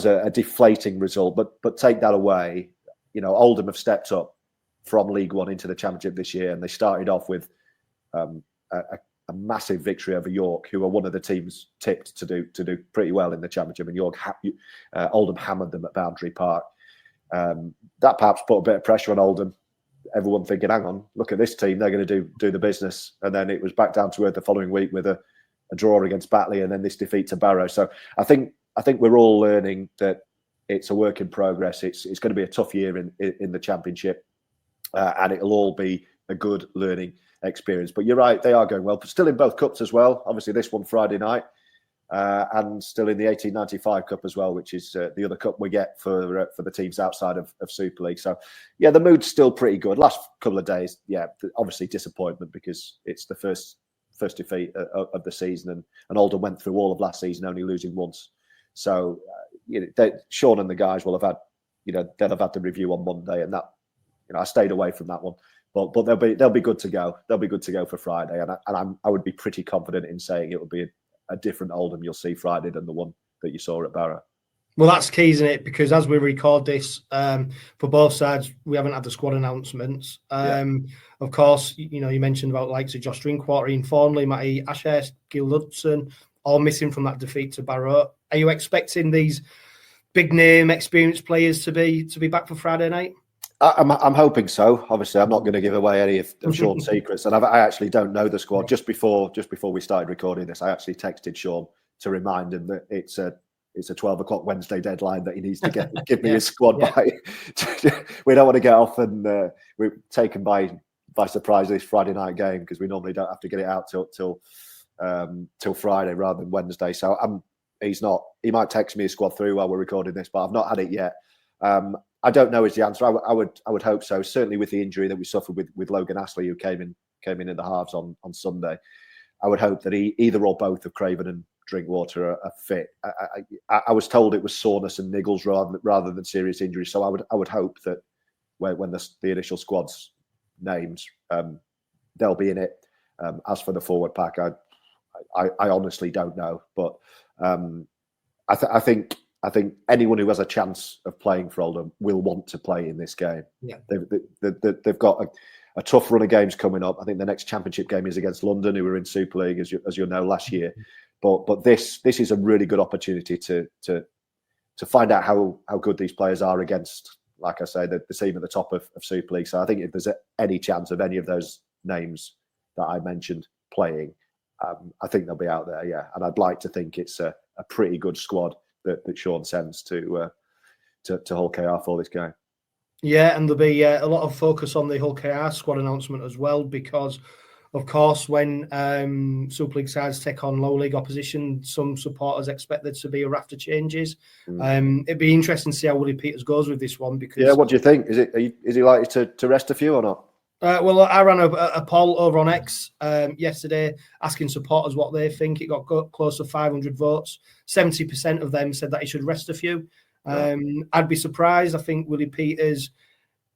a deflating result. But take that away. You know, Oldham have stepped up from League One into the Championship this year, and they started off with a massive victory over York, who are one of the teams tipped to do pretty well in the Championship. And Oldham hammered them at Boundary Park. That perhaps put a bit of pressure on Oldham. Everyone thinking, hang on, look at this team, they're going to do the business. And then it was back down to earth the following week with a draw against Batley and then this defeat to Barrow. So I think we're all learning that it's a work in progress. It's going to be a tough year in the Championship, and it'll all be a good learning experience. But you're right, they are going well, but still in both cups as well. Obviously this one Friday night, and still in the 1895 Cup as well, which is the other cup we get for the teams outside of Super League. So yeah, the mood's still pretty good. Last couple of days, yeah, obviously disappointment because it's the first defeat of the season, and Oldham went through all of last season only losing once. So Sean and the guys will have had, they'll have had the review on Monday, and that, I stayed away from that one. But they'll be good to go. They'll be good to go for Friday, and I would be pretty confident in saying it will be a different Oldham you'll see Friday than the one that you saw at Barrow. Well, that's key, isn't it? Because as we record this, for both sides, we haven't had the squad announcements. Of course, you mentioned about likes of Josh Drinkwater, Ian Thornley, Matty Ashurst, Gil Ludson, all missing from that defeat to Barrow. Are you expecting these big name, experienced players to be back for Friday night? I'm hoping so. Obviously, I'm not going to give away any of Sean's secrets, and I actually don't know the squad. Just before we started recording this, I actually texted Sean to remind him that it's a 12 o'clock Wednesday deadline that he needs to give me his squad by. We don't want to get off and we're taken by surprise this Friday night game, because we normally don't have to get it out till Friday rather than Wednesday. So he might text me his squad through while we're recording this, but I've not had it yet. I don't know is the answer. I would hope so. Certainly with the injury that we suffered with Logan Astley, who came in the halves on Sunday. I would hope that either or both of Craven and Drinkwater are fit. I was told it was soreness and niggles rather than serious injuries. So I would hope that when the initial squad's named, they'll be in it. As for the forward pack, I honestly don't know, but I think anyone who has a chance of playing for Oldham will want to play in this game. Yeah, they've got a tough run of games coming up. I think the next Championship game is against London, who were in Super League, as you'll know, last year. But this is a really good opportunity to find out how good these players are against, like I say, the team at the top of Super League. So I think if there's any chance of any of those names that I mentioned playing, I think they'll be out there. Yeah, and I'd like to think it's a pretty good squad that Sean sends to 𝗂𝗂𝗴𝗏 for this game. Yeah, and there'll be a lot of focus on the 𝗂𝗂𝗏 squad announcement as well, because, of course, when Super League sides take on low league opposition, some supporters expect there to be a raft of changes. It'd be interesting to see how Willie Peters goes with this one. Because what do you think? Is he likely to rest a few or not? Well, I ran a poll over on X yesterday asking supporters what they think. It got close to 500 votes. 70% of them said that he should rest a few. I'd be surprised. I think Willie Peters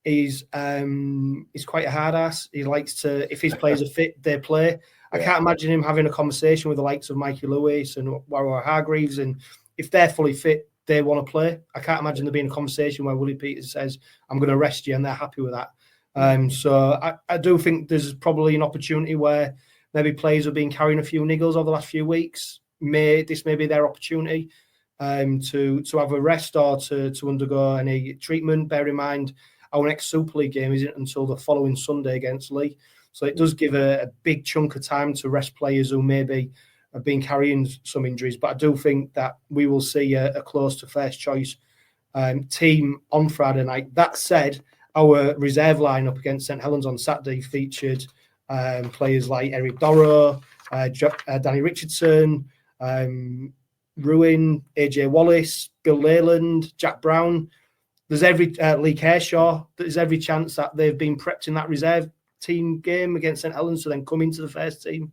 is quite a hard ass. He likes to, if his players are fit, they play. I can't imagine him having a conversation with the likes of Mikey Lewis and Warwick Hargreaves, and if they're fully fit, they want to play. I can't imagine there being a conversation where Willie Peters says, "I'm going to rest you," and they're happy with that. So I do think there's probably an opportunity where maybe players have been carrying a few niggles over the last few weeks. This may be their opportunity to have a rest or to undergo any treatment. Bear in mind, our next Super League game isn't until the following Sunday against Lee. So it does give a big chunk of time to rest players who maybe have been carrying some injuries. But I do think that we will see a close to first choice team on Friday night. That said, our reserve lineup against St Helens on Saturday featured players like Eric Dorrow, Danny Richardson, Ruin, AJ Wallace, Bill Leyland, Jack Brown. There's Lee Kershaw. There's every chance that they've been prepped in that reserve team game against St Helens to then come into the first team.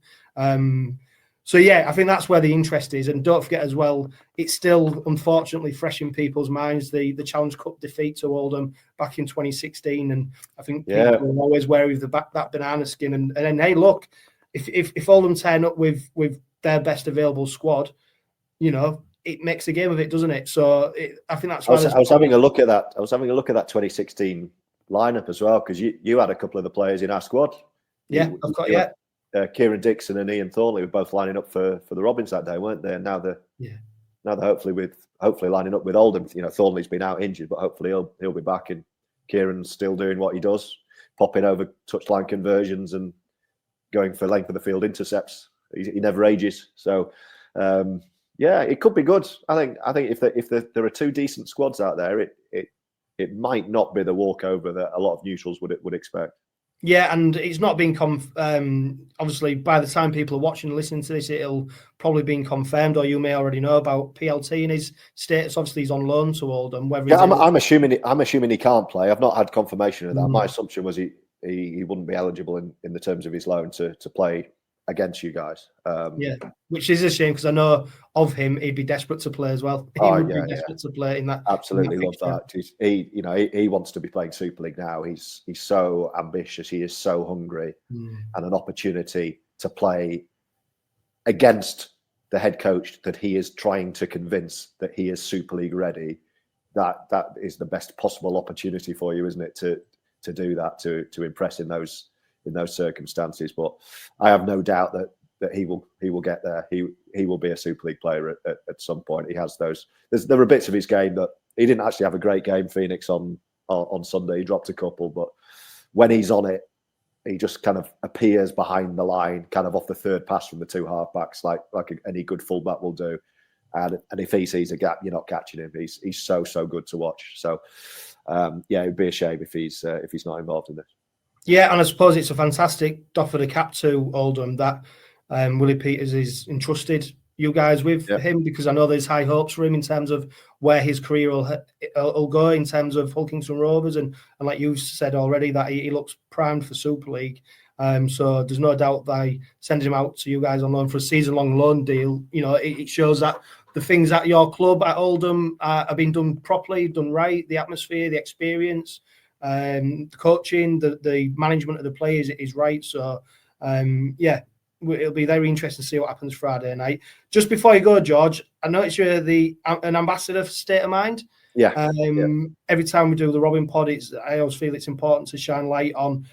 So yeah, I think that's where the interest is. And don't forget as well, it's still unfortunately fresh in people's minds, the Challenge Cup defeat to Oldham back in 2016. And I think people are always wary of that banana skin. And then hey, look, if Oldham turn up with their best available squad, you know, it makes a game of it, doesn't it? So I think that's why I was having a look at that. I was having a look at that 2016 lineup as well, because you had a couple of the players in our squad. Yeah, I've got Kieran Dixon and Ian Thornley were both lining up for the Robins that day, weren't they? And now they're hopefully lining up with Oldham. You know, Thornley's been out injured, but hopefully he'll be back, and Kieran's still doing what he does, popping over touchline conversions and going for length of the field intercepts. He never ages. So yeah, it could be good. I think if there are two decent squads out there, it might not be the walkover that a lot of neutrals would expect. Yeah, and it's not been obviously, by the time people are watching and listening to this, it'll probably been confirmed, or you may already know about PLT and his status. Obviously, he's on loan to Oldham. I'm assuming he can't play. I've not had confirmation of that. My assumption was he wouldn't be eligible in the terms of his loan to play against you guys. Yeah, which is a shame, because I know of him, he'd be desperate to play as well. He would be desperate to play in that. Absolutely love that. He wants to be playing Super League now. He's so ambitious. He is so hungry, and an opportunity to play against the head coach that he is trying to convince that he is Super League ready. That is the best possible opportunity for you, isn't it? To do that, to impress in those circumstances. But I have no doubt that he will get there. He will be a Super League player at some point. He has those. There are bits of his game that he didn't actually have a great game. Phoenix on Sunday, he dropped a couple, but when he's on it, he just kind of appears behind the line, kind of off the third pass from the two halfbacks, like any good fullback will do. And if he sees a gap, you're not catching him. He's so good to watch. So yeah, it'd be a shame if he's not involved in this. Yeah, and I suppose it's a fantastic doff of the cap to Oldham that Willie Peters is entrusted you guys with him, because I know there's high hopes for him in terms of where his career will go in terms of Hulkington Rovers, and like you said already, that he looks primed for Super League. So there's no doubt by sending him out to you guys on loan for a season-long loan deal, you know, it shows that the things at your club at Oldham are being done properly, done right. The atmosphere, the experience, the coaching, the management of the players is right. So yeah, it'll be very interesting to see what happens Friday night. Just before you go, George, I noticed you're an ambassador for State of Mind. Yeah. Every time we do the Robin Pod, I always feel it's important to shine light on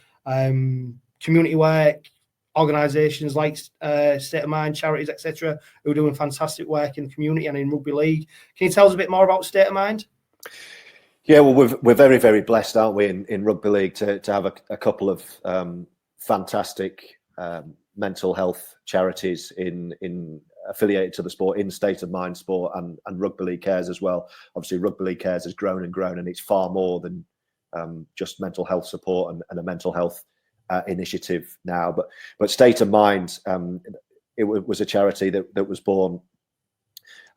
community work, organisations like State of Mind, charities, etc., who are doing fantastic work in the community and in rugby league. Can you tell us a bit more about State of Mind? Yeah, well, we're very, very blessed, aren't we, in rugby league to have a couple of fantastic mental health charities in affiliated to the sport, in State of Mind Sport and Rugby League Cares as well. Obviously, Rugby League Cares has grown and grown, and it's far more than just mental health support and a mental health initiative now. But State of Mind, it was a charity that was born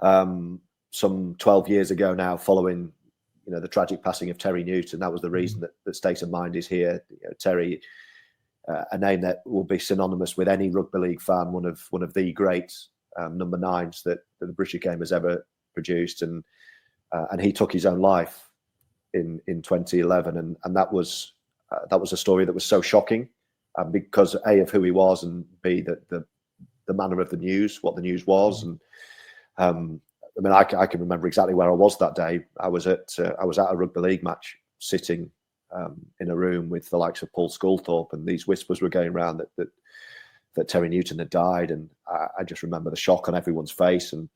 some 12 years ago now, following the tragic passing of Terry Newton. That was the reason that State of Mind is here. Terry, a name that will be synonymous with any rugby league fan, one of the great number nines that the British game has ever produced, and he took his own life in 2011, and that was a story that was so shocking, because A, of who he was, and B, the manner of the news, what the news was, and I mean, I can remember exactly where I was that day. I was at a rugby league match, sitting in a room with the likes of Paul Sculthorpe, and these whispers were going around that Terry Newton had died, and I just remember the shock on everyone's face, and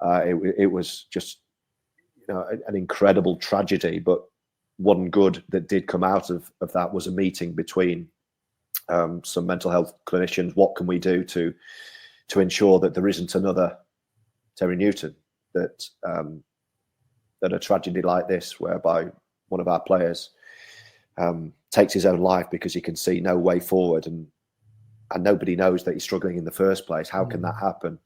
it was just an incredible tragedy. But one good that did come out of that was a meeting between some mental health clinicians. What can we do to ensure that there isn't another Terry Newton, that a tragedy like this, whereby one of our players takes his own life because he can see no way forward, and nobody knows that he's struggling in the first place. How can that happen?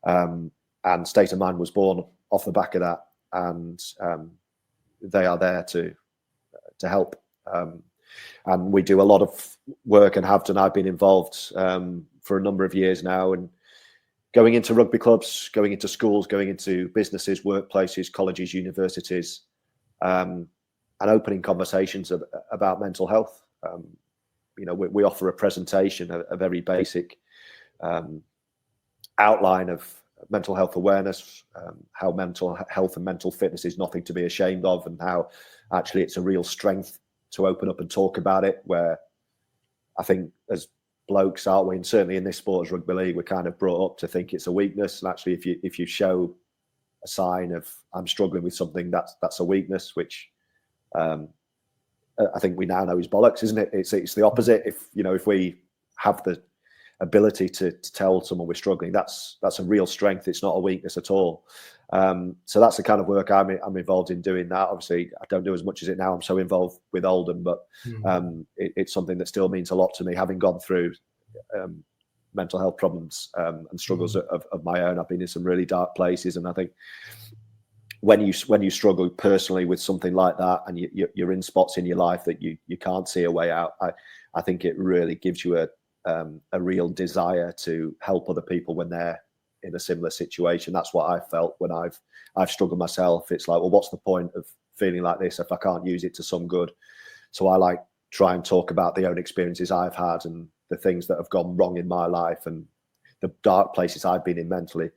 And State of Mind was born off the back of that, and they are there to help. And we do a lot of work, and have done. I've been involved for a number of years now, and going into rugby clubs, going into schools, going into businesses, workplaces, colleges, universities, and opening conversations about mental health. You know, we offer a presentation, a very basic outline of mental health awareness, how mental health and mental fitness is nothing to be ashamed of, and how actually it's a real strength to open up and talk about it, where I think as blokes, aren't we, and certainly in this sport as rugby league, we're kind of brought up to think it's a weakness. And actually, if you show a sign of I'm struggling with something, that's a weakness, which I think we now know is bollocks, isn't it? It's the opposite. If we have the ability to tell someone we're struggling, that's a real strength. It's not a weakness at all. So that's the kind of work I'm involved in doing. That obviously I don't do as much as it now. I'm so involved with Oldham, but it's something that still means a lot to me, having gone through mental health problems and struggles of my own. I've been in some really dark places, and I think when you struggle personally with something like that, and you're in spots in your life that you can't see a way out, I think it really gives you a real desire to help other people when they're in a similar situation. That's what I felt when I've struggled myself. It's like, well, what's the point of feeling like this if I can't use it to some good? So I like try and talk about the own experiences I've had and the things that have gone wrong in my life and the dark places I've been in mentally,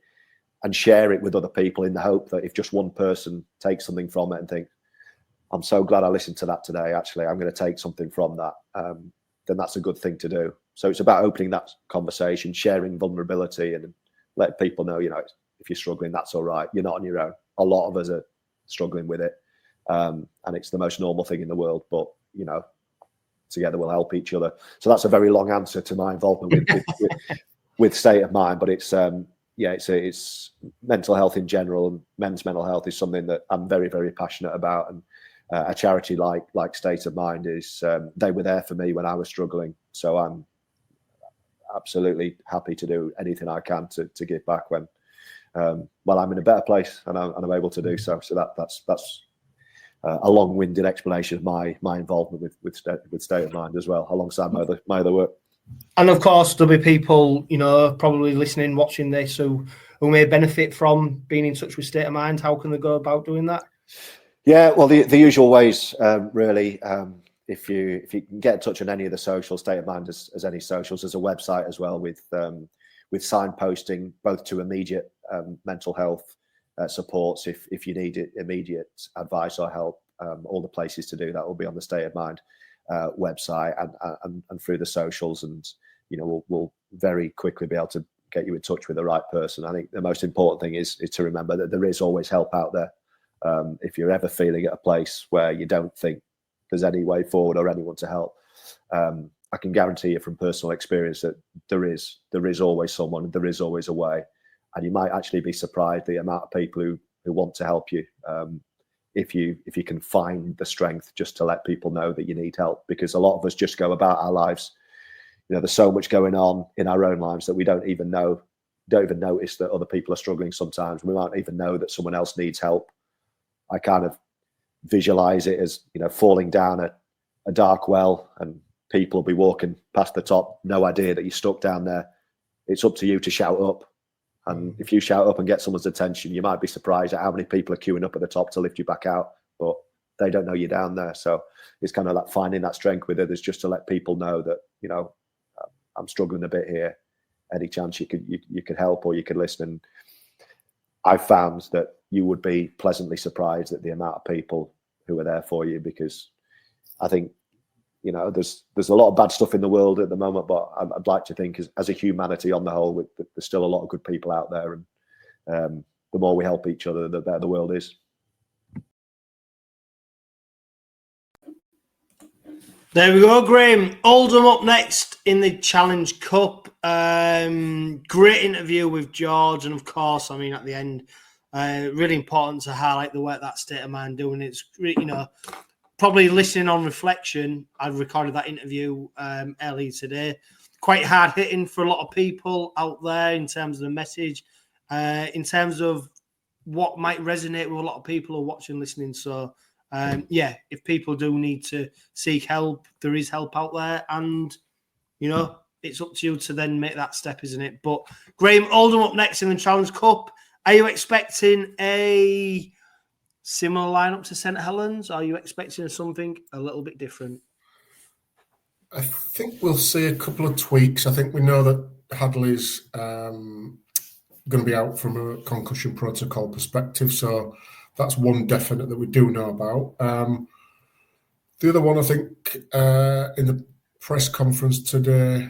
and share it with other people in the hope that if just one person takes something from it and think, I'm so glad I listened to that today, actually, I'm going to take something from that, then that's a good thing to do. So it's about opening that conversation, sharing vulnerability, and let people know, if you're struggling, that's all right. You're not on your own. A lot of us are struggling with it. And it's the most normal thing in the world, but, together we'll help each other. So that's a very long answer to my involvement with State of Mind, but it's mental health in general, and men's mental health is something that I'm very, very passionate about. And a charity like State of Mind is, they were there for me when I was struggling. So I'm absolutely happy to do anything I can to give back when, I'm in a better place and I'm able to do so. So that's a long-winded explanation of my involvement with State of Mind as well, alongside my other work. And of course, there'll be people, probably listening, watching this, who may benefit from being in touch with State of Mind. How can they go about doing that? Yeah, well, the usual ways, really. If you can get in touch on any of the socials, State of Mind as any socials, there's a website as well with signposting both to immediate mental health supports if you need immediate advice or help. All the places to do that will be on the State of Mind website and through the socials, and we'll very quickly be able to get you in touch with the right person. I think the most important thing is to remember that there is always help out there. If you're ever feeling at a place where you don't think there's any way forward or anyone to help, I can guarantee you from personal experience that there is always someone, there is always a way. And you might actually be surprised the amount of people who want to help you, if you can find the strength just to let people know that you need help. Because a lot of us just go about our lives, there's so much going on in our own lives that we don't even notice that other people are struggling sometimes. We might even know that someone else needs help. I kind of visualize it as, falling down a dark well, and people will be walking past the top, no idea that you're stuck down there. It's up to you to shout up. And if you shout up and get someone's attention, you might be surprised at how many people are queuing up at the top to lift you back out, but they don't know you're down there. So it's kind of like finding that strength with others, just to let people know that, I'm struggling a bit here. Any chance you could help or you could listen. And I've found that you would be pleasantly surprised at the amount of people who are there for you, because I think, there's a lot of bad stuff in the world at the moment, but I'd like to think as a humanity on the whole, there's still a lot of good people out there. And the more we help each other, the better the world is. There we go, Graham. Oldham up next in the Challenge Cup. Great interview with George, and of course, at the end, really important to highlight the work that State of Mind doing. It's probably listening on reflection. I recorded that interview earlier today. Quite hard hitting for a lot of people out there in terms of the message, in terms of what might resonate with a lot of people who are watching, listening. So, if people do need to seek help, there is help out there. And, it's up to you to then make that step, isn't it? But Graham, Oldham up next in the Challenge Cup. Are you expecting a similar lineup to St Helens? Or are you expecting something a little bit different? I think we'll see a couple of tweaks. I think we know that Hadley's going to be out from a concussion protocol perspective, so that's one definite that we do know about. The other one, I think, in the press conference today,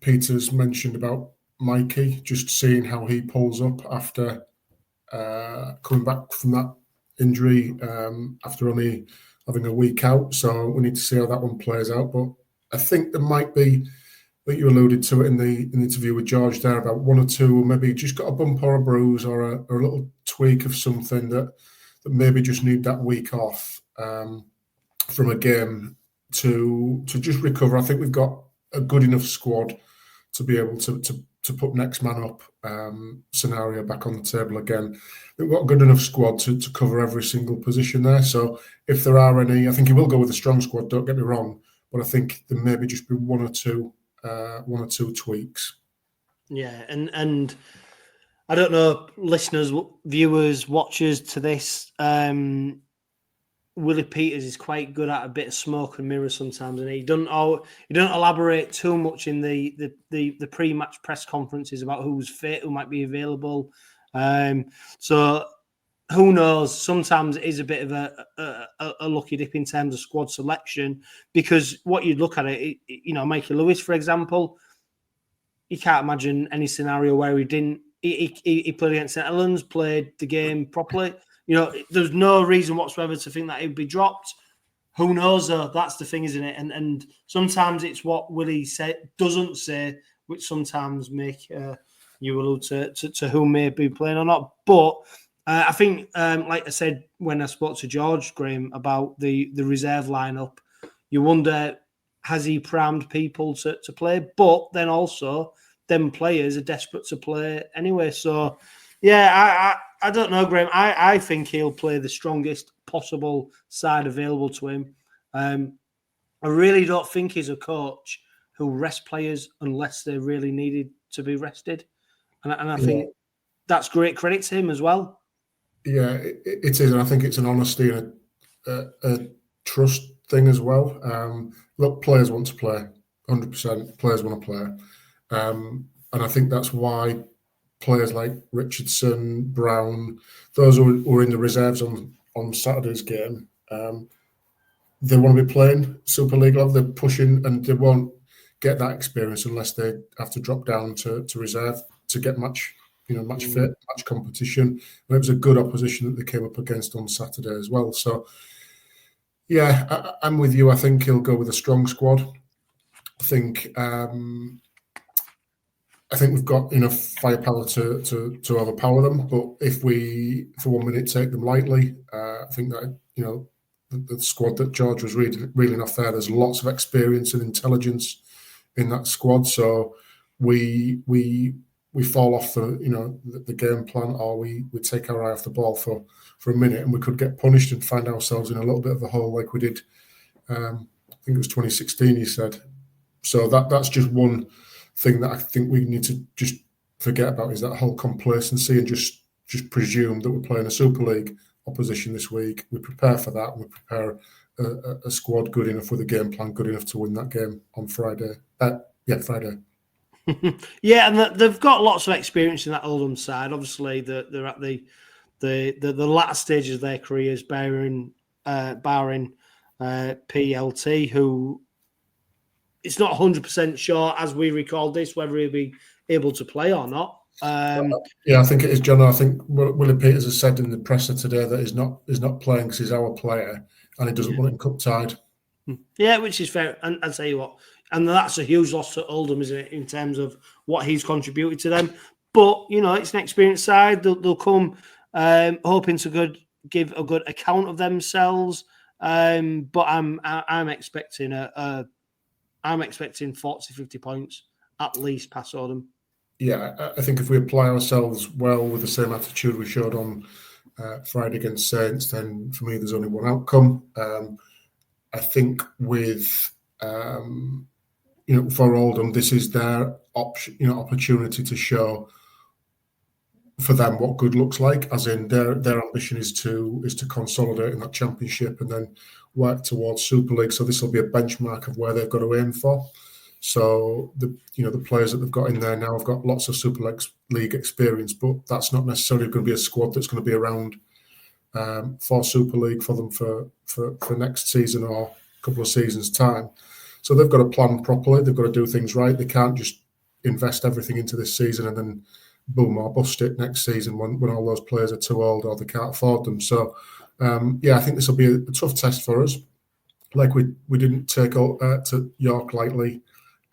Peter's mentioned about Mikey, just seeing how he pulls up after coming back from that injury after only having a week out. So we need to see how that one plays out. But I think there might be, like you alluded to it in the interview with George there, about one or two, maybe just got a bump or a bruise or a little tweak of something that maybe just need that week off from a game to just recover. I think we've got a good enough squad to be able to put next man up scenario back on the table again. We've got a good enough squad to cover every single position there. So if there are any, I think he will go with a strong squad, don't get me wrong, but I think there maybe just be one or two tweaks. Yeah, and I don't know, listeners, viewers, watchers to this, Willie Peters is quite good at a bit of smoke and mirror sometimes, and he don't elaborate too much in the pre-match press conferences about who's fit, who might be available. So who knows? Sometimes it is a bit of a lucky dip in terms of squad selection, because what you'd look at it, Mikey Lewis, for example, you can't imagine any scenario where he didn't. He played against St Helens, played the game properly. There's no reason whatsoever to think that he'd be dropped. Who knows, though? That's the thing, isn't it? And sometimes it's what Willie doesn't say, which sometimes make you allude to who may be playing or not. But I think, like I said, when I spoke to George, Graham, about the reserve lineup, you wonder, has he primed people to play? But then also, them players are desperate to play anyway. So, yeah, I don't know, Graham. I think he'll play the strongest possible side available to him. I really don't think he's a coach who'll rest players unless they're really needed to be rested. And I think that's great credit to him as well. Yeah, it is. And I think it's an honesty and a trust thing as well. Look, players want to play, 100%. Players want to play. And I think that's why players like Richardson, Brown, those who were in the reserves on Saturday's game, they want to be playing Super League level. They're pushing, and they won't get that experience unless they have to drop down to reserve to get match fit, match competition. And it was a good opposition that they came up against on Saturday as well. So, yeah, I'm with you. I think he'll go with a strong squad. I think we've got enough firepower to overpower them. But if we, for 1 minute, take them lightly, I think that the squad that George was reeling off there, there's lots of experience and intelligence in that squad. So we fall off the game plan, or we take our eye off the ball for a minute, and we could get punished and find ourselves in a little bit of a hole like we did. I think it was 2016. He said. So that's just one thing that I think we need to just forget about, is that whole complacency and just presume that we're playing a Super League opposition this week. We prepare for that. We prepare a squad good enough with a game plan good enough to win that game on Friday. Friday. Yeah, and they've got lots of experience in that Oldham side. Obviously, they're at the latter stages of their careers, barring PLT, who it's not 100% sure as we record this whether he'll be able to play or not. Yeah, I think it is, John. I think Willie Peters has said in the presser today that he's not playing because he's our player and he doesn't want him cup tied. Yeah, which is fair. And I'll tell you what, and that's a huge loss to Oldham, isn't it, in terms of what he's contributed to them. But, it's an experienced side. They'll come hoping to give a good account of themselves. But I'm expecting I'm expecting 40-50 points at least past Oldham. Yeah, I think if we apply ourselves well with the same attitude we showed on Friday against Saints, then for me there's only one outcome. I think with for Oldham, this is their opportunity to show for them what good looks like. As in, their ambition is to consolidate in that championship and then work towards Super League. So this will be a benchmark of where they've got to aim for. So the players that they've got in there now have got lots of Super League experience, but that's not necessarily going to be a squad that's going to be around for Super League for them for next season or a couple of seasons' time. So they've got to plan properly. They've got to do things right. They can't just invest everything into this season and then boom or bust it next season when all those players are too old or they can't afford them. So I think this will be a tough test for us. Like we didn't take to York lightly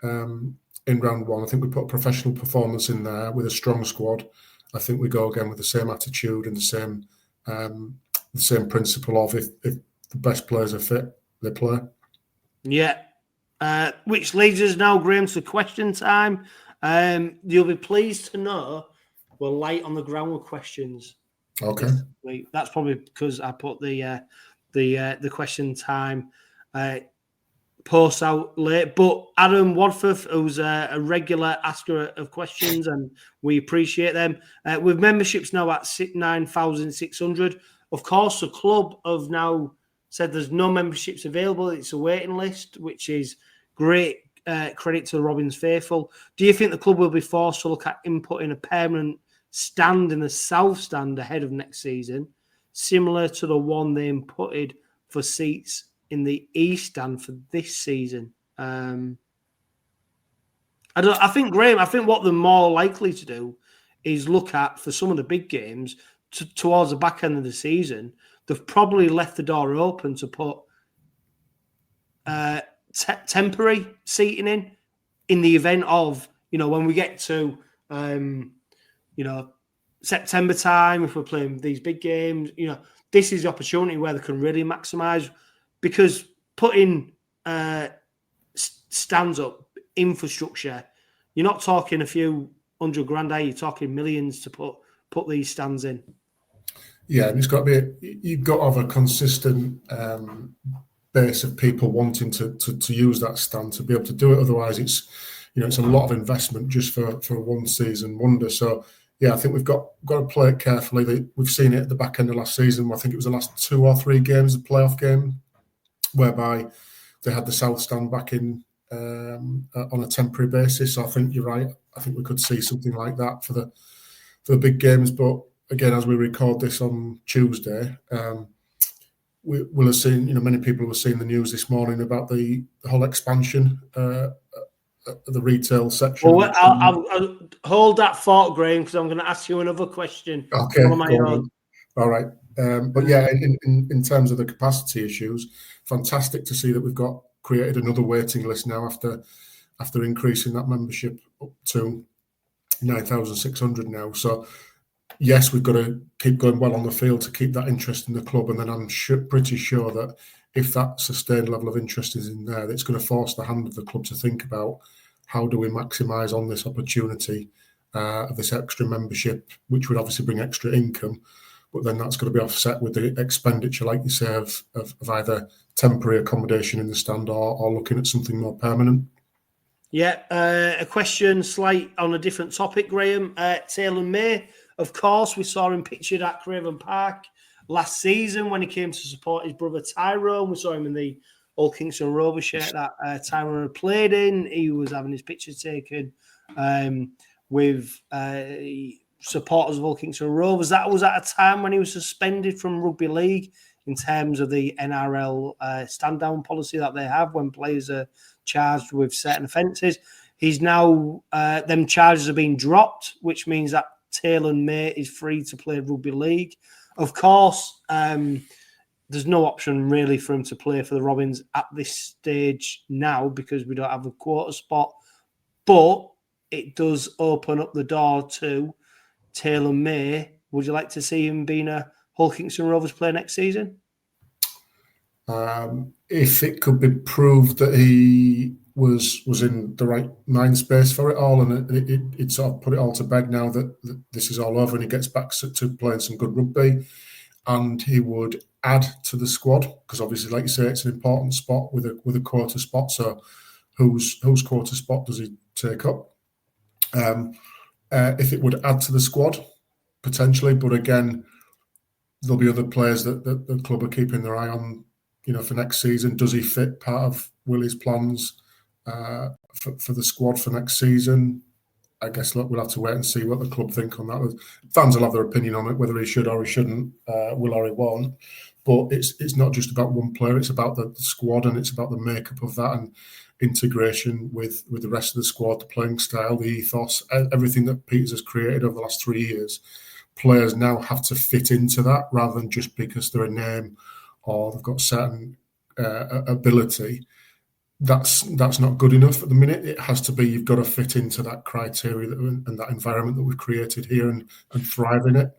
in round one. I think we put a professional performance in there with a strong squad. I think we go again with the same attitude and the same principle of if the best players are fit, they play. Yeah. Which leads us now, Graham, to question time. You'll be pleased to know we're light on the ground with questions. Okay. That's probably because I put the question time post out late. But Adam Wadforth, who's a regular asker of questions, and we appreciate them. With memberships now at 9,600. Of course, the club have now said there's no memberships available. It's a waiting list, which is great credit to the Robins faithful. Do you think the club will be forced to look at inputting a permanent stand in the south stand ahead of next season, similar to the one they inputted for seats in the east stand for this season? I think, Graham, what they're more likely to do is look at, for some of the big games towards the back end of the season, they've probably left the door open to put temporary seating in the event of, when we get to, September time, if we're playing these big games, this is the opportunity where they can really maximise, because putting stands up, infrastructure, you're not talking a few $100,000, you're talking millions to put these stands in. Yeah, and you've got to have a consistent base of people wanting to use that stand to be able to do it. Otherwise, it's a lot of investment just for a one season wonder. So I think we've got to play it carefully. We've seen it at the back end of last season. I think it was the last 2 or 3 games, the playoff game, whereby they had the south stand back in on a temporary basis. So I think you're right. I think we could see something like that for the big games. But again, as we record this on Tuesday, we will have seen, many people have seen the news this morning about the whole expansion, the retail section. Well, I'll hold that thought, Graham, because I'm going to ask you another question. Okay, all right. But in terms of the capacity issues, fantastic to see that we've created another waiting list now after increasing that membership up to 9,600 now. So yes, we've got to keep going well on the field to keep that interest in the club, and then I'm pretty sure that if that sustained level of interest is in there, it's going to force the hand of the club to think about how do we maximise on this opportunity of this extra membership, which would obviously bring extra income, but then that's going to be offset with the expenditure, like you say, of either temporary accommodation in the stand or looking at something more permanent. Yeah, a question slight on a different topic, Graham. Taylor May, of course, we saw him pictured at Craven Park last season when he came to support his brother Tyrone. We saw him in the Old Kingston Rovers shirt that Tyrone had played in. He was having his picture taken with supporters of Old Kingston Rovers. That was at a time when he was suspended from rugby league in terms of the NRL stand-down policy that they have when players are charged with certain offences. He's now, them charges have been dropped, which means that Taylor May is free to play rugby league. Of course, there's no option really for him to play for the Robins at this stage now because we don't have a quota spot. But it does open up the door to Taylor May. Would you like to see him being a Hull Kingston Rovers player next season? If it could be proved that he was in the right mind space for it all, and it sort of put it all to bed now that this is all over and he gets back to playing some good rugby, and he would add to the squad because obviously, like you say, it's an important spot with a quota spot. So whose quota spot does he take up. If it would add to the squad, potentially, but again, there'll be other players that the club are keeping their eye on, for next season. Does he fit part of Willie's plans for the squad for next season? I guess we'll have to wait and see what the club think on that. Fans will have their opinion on it, whether he should or he shouldn't, will or he won't. But it's not just about one player; it's about the squad, and it's about the makeup of that and integration with the rest of the squad, the playing style, the ethos, everything that Peters has created over the last 3 years. Players now have to fit into that rather than just because they're a name or they've got certain ability. That's not good enough at the minute. It has to be, you've got to fit into that criteria and that environment that we've created here and thrive in it.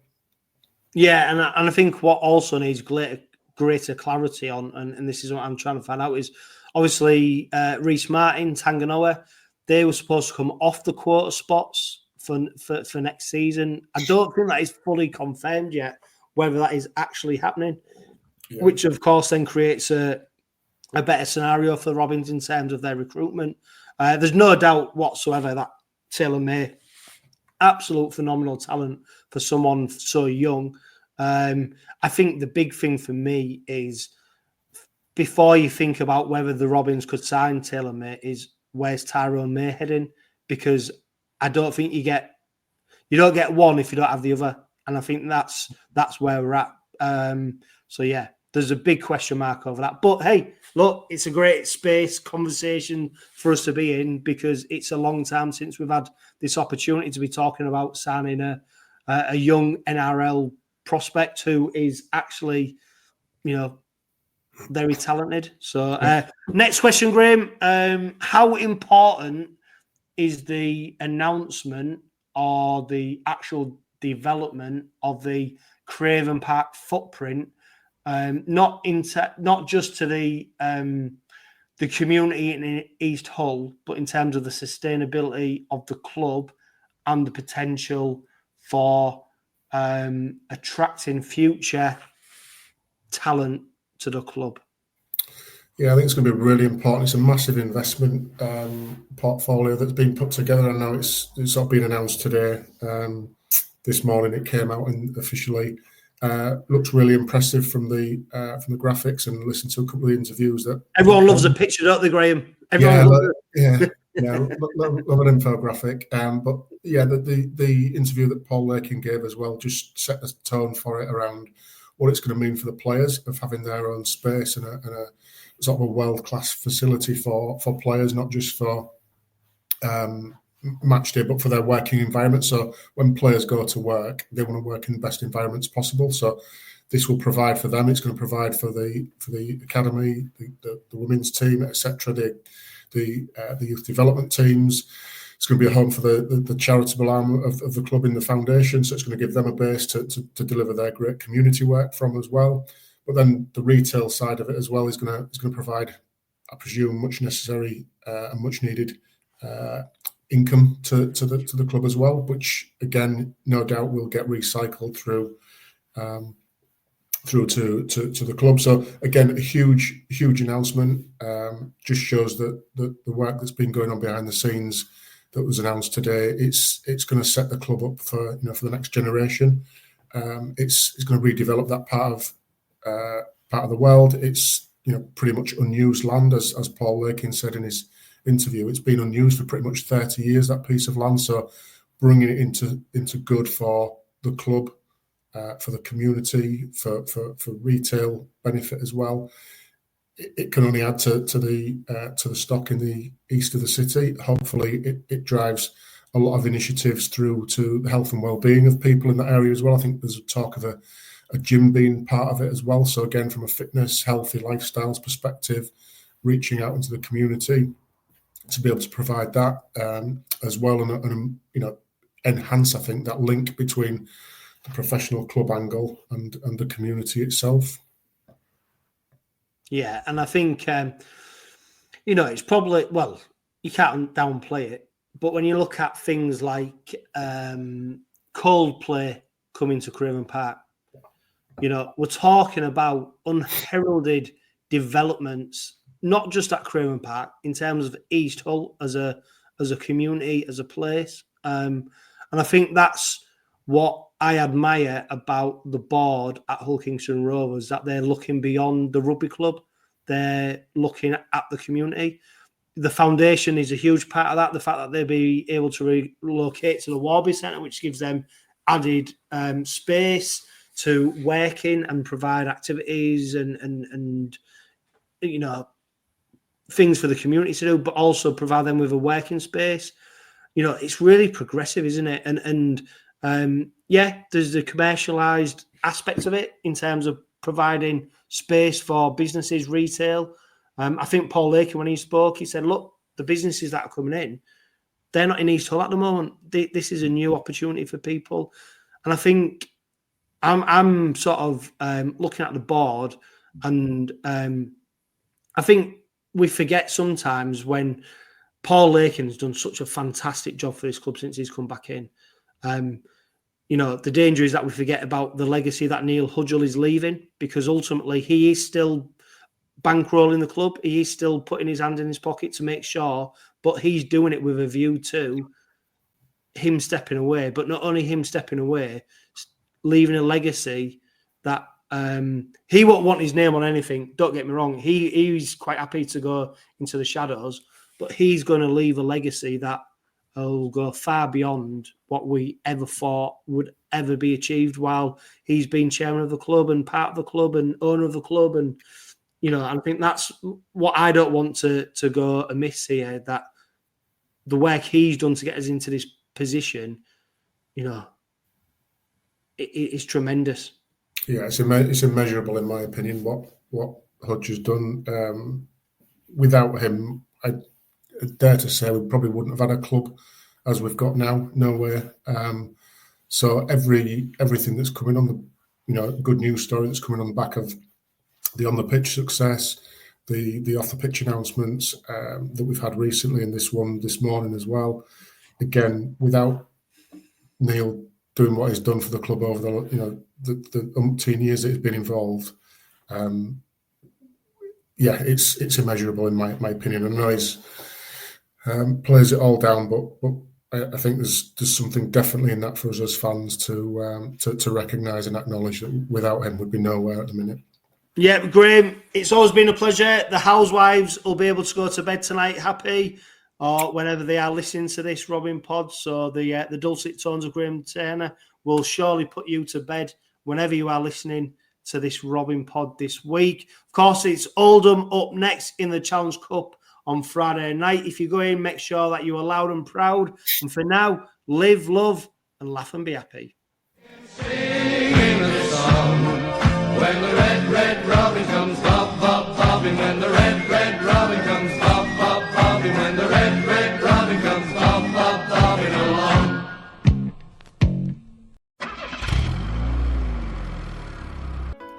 Yeah, and I think what also needs greater clarity on, and this is what I'm trying to find out, is obviously Rhys Martin, Tanganoa, they were supposed to come off the quota spots for next season. I don't think that is fully confirmed yet, whether that is actually happening, which of course then creates a better scenario for the Robins in terms of their recruitment. There's no doubt whatsoever that 𝗕𝗂𝗡𝗏, absolute phenomenal talent for someone so young. I think the big thing for me is, before you think about whether the Robins could sign 𝗕𝗂𝗡𝗏, is where's Tyrone May heading? Because I don't think you don't get one if you don't have the other, and I think that's where we're at. So yeah, there's a big question mark over that. But hey, look, it's a great space conversation for us to be in, because it's a long time since we've had this opportunity to be talking about signing a young NRL prospect who is actually, very talented. So next question, Graham. How important is the announcement or the actual development of the Craven Park footprint, not just to the community in East Hull, but in terms of the sustainability of the club and the potential for attracting future talent to the club? Yeah, I think it's going to be really important. It's a massive investment portfolio that's been put together, and now it's not been announced today. This morning it came out and officially looks really impressive from the graphics, and listened to a couple of the interviews that everyone loves a picture, don't they, Graham? Everyone loves it. Love an infographic. But yeah, the interview that Paul Lakin gave as well just set the tone for it around what it's going to mean for the players of having their own space and a sort of a world-class facility for players, not just for match day, but for their working environment. So when players go to work, they want to work in the best environments possible. So this will provide for them. It's going to provide for the academy, the women's team, etc. The youth development teams. It's going to be a home for the charitable arm of the club in the foundation. So it's going to give them a base to deliver their great community work from as well. But then the retail side of it as well is going to provide, I presume, much necessary and much needed income to the club as well, which again, no doubt will get recycled through to the club. So again, a huge announcement. Just shows that the work that's been going on behind the scenes that was announced today, it's going to set the club up for the next generation. It's going to redevelop that part of the world. It's pretty much unused land, as Paul Lakin said in his interview. It's been unused for pretty much 30 years, that piece of land. So bringing it into good for the club, for the community, for retail benefit as well. It can only add to the stock in the east of the city. Hopefully, it drives a lot of initiatives through to the health and well-being of people in that area as well. I think there's a talk of a gym being part of it as well. So again, from a fitness, healthy lifestyles perspective, reaching out into the community to be able to provide that as well, and enhance, I think, that link between the professional club angle and the community itself. Yeah, and I think it's probably, well, you can't downplay it, but when you look at things like Coldplay coming to Craven Park, we're talking about unheralded developments, not just at Craven Park, in terms of East Hull as a community, as a place. And I think that's what I admire about the board at Hull Kingston Rovers, that they're looking beyond the rugby club. They're looking at the community. The foundation is a huge part of that. The fact that they'll be able to relocate to the Warby Centre, which gives them added space to work in and provide activities and you know, things for the community to do, but also provide them with a working space. You know, it's really progressive, isn't it? And yeah, there's the commercialised aspect of it in terms of providing space for businesses, retail. I think Paul Lakin, when he spoke, he said, look, the businesses that are coming in, they're not in East Hull at the moment. This is a new opportunity for people. And I think I'm sort of looking at the board, and I think we forget sometimes when Paul Lakin has done such a fantastic job for this club since he's come back in. You know, the danger is that we forget about the legacy that Neil Hudgell is leaving, because ultimately he is still bankrolling the club. He is still putting his hand in his pocket to make sure, but he's doing it with a view to him stepping away. But not only him stepping away, leaving a legacy that he won't want his name on anything. Don't get me wrong. He's quite happy to go into the shadows, but he's going to leave a legacy that will go far beyond what we ever thought would ever be achieved while he's been chairman of the club and part of the club and owner of the club. And, you know, I think that's what I don't want to go amiss here, that the work he's done to get us into this position, you know, it is tremendous. Yeah, it's immeasurable in my opinion what Hudge has done. Without him, I dare to say we probably wouldn't have had a club as we've got now. Nowhere. So everything that's coming on the, you know, good news story that's coming on the back of the on the pitch success, the off the pitch announcements that we've had recently, and this one this morning as well. Again, without Neil doing what he's done for the club over the, you know, the umpteen years that he's been involved, yeah, it's immeasurable in my opinion. I know he's plays it all down, but I think there's something definitely in that for us as fans to recognise and acknowledge that without him we'd be nowhere at the minute. Yeah, Graham, it's always been a pleasure. The housewives will be able to go to bed tonight happy, or whenever they are listening to this Robin pod. So the dulcet tones of Graham Turner will surely put you to bed whenever you are listening to this Robin pod this week. Of course, it's Oldham up next in the Challenge Cup on Friday night. If you go in, make sure that you are loud and proud. And for now, live, love, and laugh and be happy. Singing a song when the red, red robin comes bob, bob, bobbing. When the red, red robin comes bob, bob, bobbing. When the red, red robin comes bob, bob, bobbing along.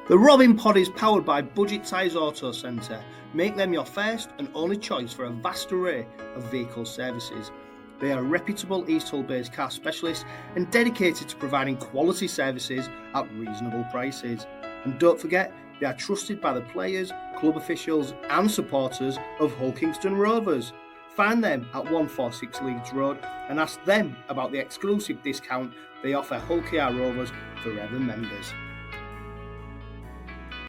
The Robin Pod is powered by Budget Tyres Auto Centre. Make them your first and only choice for a vast array of vehicle services. They are reputable East Hull-based car specialists and dedicated to providing quality services at reasonable prices. And don't forget, they are trusted by the players, club officials and supporters of Hull Kingston Rovers. Find them at 146 Leeds Road and ask them about the exclusive discount they offer Hull KR Rovers Forever members.